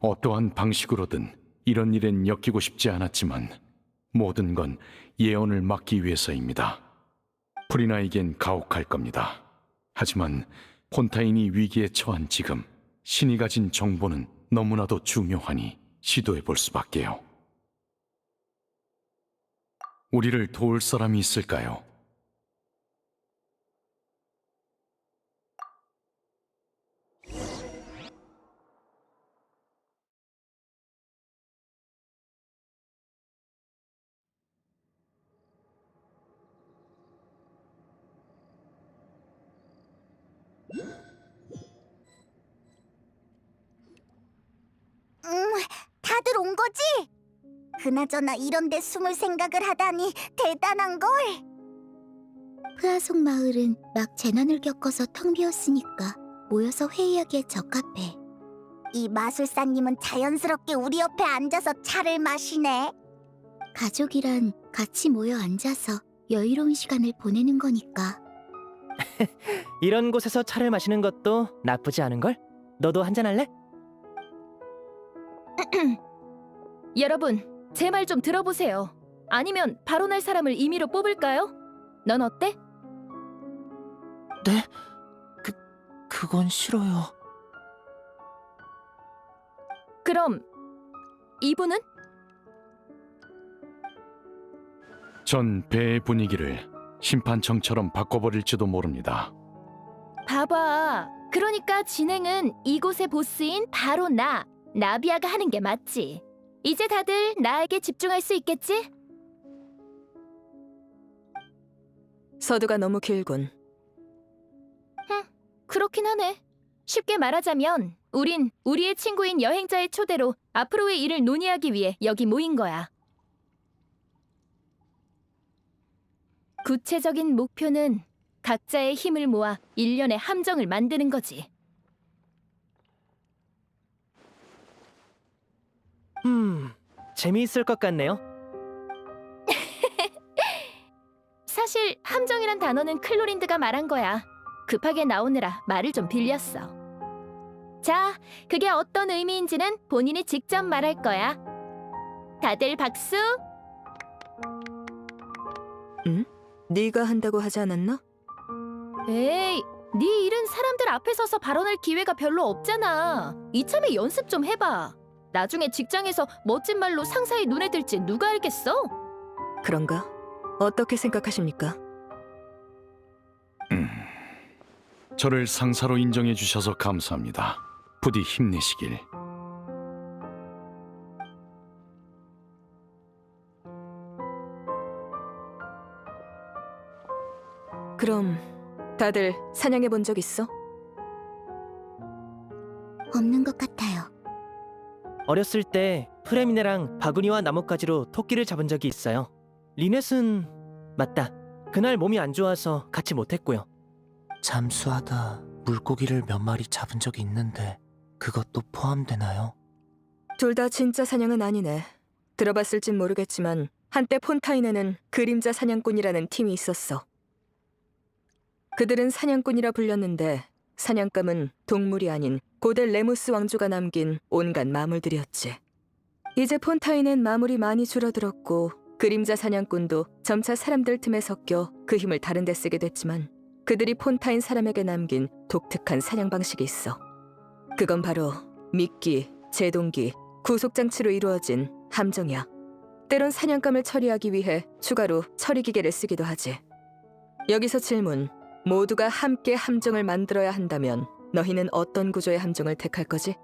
어떠한 방식으로든 이런 일엔 엮이고 싶지 않았지만 모든 건 예언을 막기 위해서입니다. 프리나에겐 가혹할 겁니다. 하지만 폰타인이 위기에 처한 지금 신이 가진 정보는 너무나도 중요하니 시도해 볼 수밖에요. 우리를 도울 사람이 있을까요? 다들 온 거지? 그나저나 이런 데 숨을 생각을 하다니 대단한 걸. 푸아송 마을은 막 재난을 겪어서 텅 비었으니까 모여서 회의하기에 적합해. 이 마술사님은 자연스럽게 우리 옆에 앉아서 차를 마시네. 가족이란 같이 모여 앉아서 여유로운 시간을 보내는 거니까. 이런 곳에서 차를 마시는 것도 나쁘지 않은걸? 너도 한잔할래? 여러분, 제 말 좀 들어보세요. 아니면 발언할 사람을 임의로 뽑을까요? 넌 어때? 네? 그건 싫어요. 그럼 이분은? 전 배의 분위기를 심판청처럼 바꿔버릴지도 모릅니다. 봐봐. 그러니까 진행은 이곳의 보스인 바로 나비아가 하는 게 맞지. 이제 다들 나에게 집중할 수 있겠지? 서두가 너무 길군. 그렇긴 하네. 쉽게 말하자면 우린 우리의 친구인 여행자의 초대로 앞으로의 일을 논의하기 위해 여기 모인 거야. 구체적인 목표는 각자의 힘을 모아 일련의 함정을 만드는 거지. 재미있을 것 같네요. 사실 함정이란 단어는 클로린드가 말한 거야. 급하게 나오느라 말을 좀 빌렸어. 자, 그게 어떤 의미인지는 본인이 직접 말할 거야. 다들 박수. 네가 한다고 하지 않았나? 에이, 네 일은 사람들 앞에 서서 발언할 기회가 별로 없잖아. 이참에 연습 좀 해봐. 나중에 직장에서 멋진 말로 상사의 눈에 들지 누가 알겠어? 그런가? 어떻게 생각하십니까? 저를 상사로 인정해 주셔서 감사합니다. 부디 힘내시길. 그럼 다들 사냥해 본 적 있어? 없는 것 같아요. 어렸을 때 프레미네랑 바구니와 나뭇가지로 토끼를 잡은 적이 있어요. 리넷은 맞다. 그날 몸이 안 좋아서 같이 못했고요. 잠수하다 물고기를 몇 마리 잡은 적이 있는데 그것도 포함되나요? 둘 다 진짜 사냥은 아니네. 들어봤을진 모르겠지만 한때 폰타인에는 그림자 사냥꾼이라는 팀이 있었어. 그들은 사냥꾼이라 불렸는데 사냥감은 동물이 아닌 고대 레무스 왕조가 남긴 온갖 마물들이었지. 이제 폰타인엔 마물이 많이 줄어들었고 그림자 사냥꾼도 점차 사람들 틈에 섞여 그 힘을 다른 데 쓰게 됐지만 그들이 폰타인 사람에게 남긴 독특한 사냥 방식이 있어. 그건 바로 미끼, 제동기, 구속장치로 이루어진 함정이야. 때론 사냥감을 처리하기 위해 추가로 처리기계를 쓰기도 하지. 여기서 질문. 모두가 함께 함정을 만들어야 한다면 너희는 어떤 구조의 함정을 택할 거지?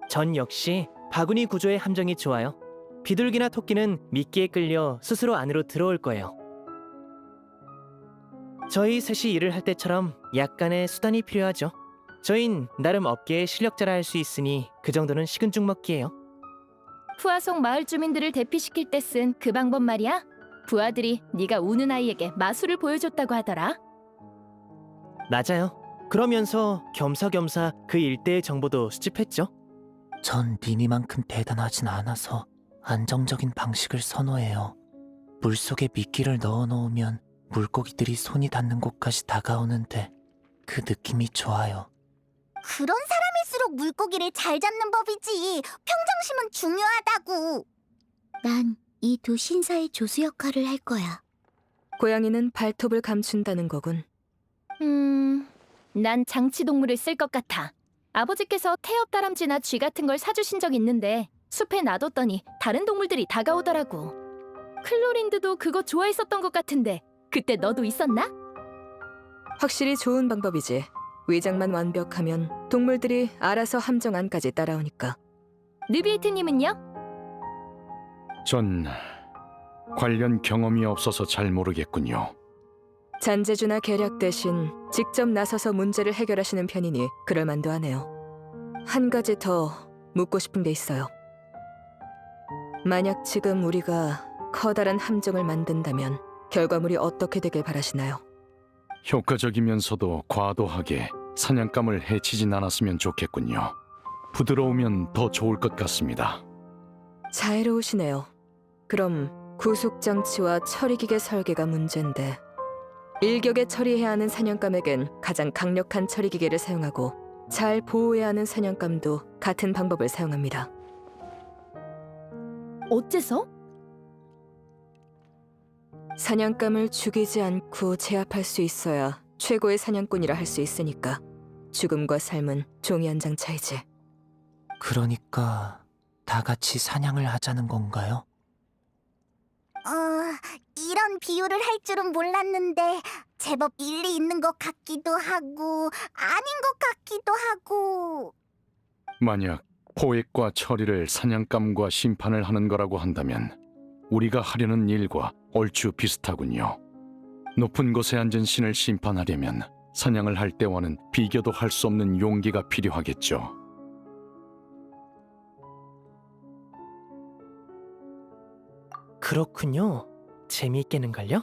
전 역시 바구니 구조의 함정이 좋아요. 비둘기나 토끼는 미끼에 끌려 스스로 안으로 들어올 거예요. 저희 셋이 일을 할 때처럼 약간의 수단이 필요하죠. 저흰 나름 업계에 실력자라 할 수 있으니 그 정도는 식은 죽 먹기예요. 푸아송 마을 주민들을 대피시킬 때 쓴 그 방법 말이야? 부하들이 네가 우는 아이에게 마술을 보여줬다고 하더라. 맞아요. 그러면서 겸사겸사 그 일대의 정보도 수집했죠. 전 니니만큼 대단하진 않아서 안정적인 방식을 선호해요. 물속에 미끼를 넣어놓으면 물고기들이 손이 닿는 곳까지 다가오는데 그 느낌이 좋아요. 그런 사람일수록 물고기를 잘 잡는 법이지. 평정심은 중요하다고. 난 이 두 신사의 조수 역할을 할 거야. 고양이는 발톱을 감춘다는 거군. 난 장치동물을 쓸 것 같아. 아버지께서 태엽다람쥐나 쥐 같은 걸 사주신 적 있는데 숲에 놔뒀더니 다른 동물들이 다가오더라고. 클로린드도 그거 좋아했었던 것 같은데 그때 너도 있었나? 확실히 좋은 방법이지. 위장만 완벽하면 동물들이 알아서 함정 안까지 따라오니까. 느비에트님은요? 전 관련 경험이 없어서 잘 모르겠군요. 잔재주나 계략 대신 직접 나서서 문제를 해결하시는 편이니 그럴 만도 하네요. 한 가지 더 묻고 싶은 게 있어요. 만약 지금 우리가 커다란 함정을 만든다면 결과물이 어떻게 되길 바라시나요? 효과적이면서도 과도하게 사냥감을 해치진 않았으면 좋겠군요. 부드러우면 더 좋을 것 같습니다. 자애로우시네요. 그럼 구속장치와 처리기계 설계가 문제인데 일격에 처리해야 하는 사냥감에겐 가장 강력한 처리기계를 사용하고 잘 보호해야 하는 사냥감도 같은 방법을 사용합니다. 어째서? 사냥감을 죽이지 않고 제압할 수 있어야 최고의 사냥꾼이라 할 수 있으니까 죽음과 삶은 종이 한 장 차이지. 그러니까 다 같이 사냥을 하자는 건가요? 이런 비유를 할 줄은 몰랐는데 제법 일리 있는 것 같기도 하고 아닌 것 같기도 하고. 만약 포획과 처리를 사냥감과 심판을 하는 거라고 한다면 우리가 하려는 일과 얼추 비슷하군요. 높은 곳에 앉은 신을 심판하려면 사냥을 할 때와는 비교도 할 수 없는 용기가 필요하겠죠. 그렇군요. 재미있게는걸요?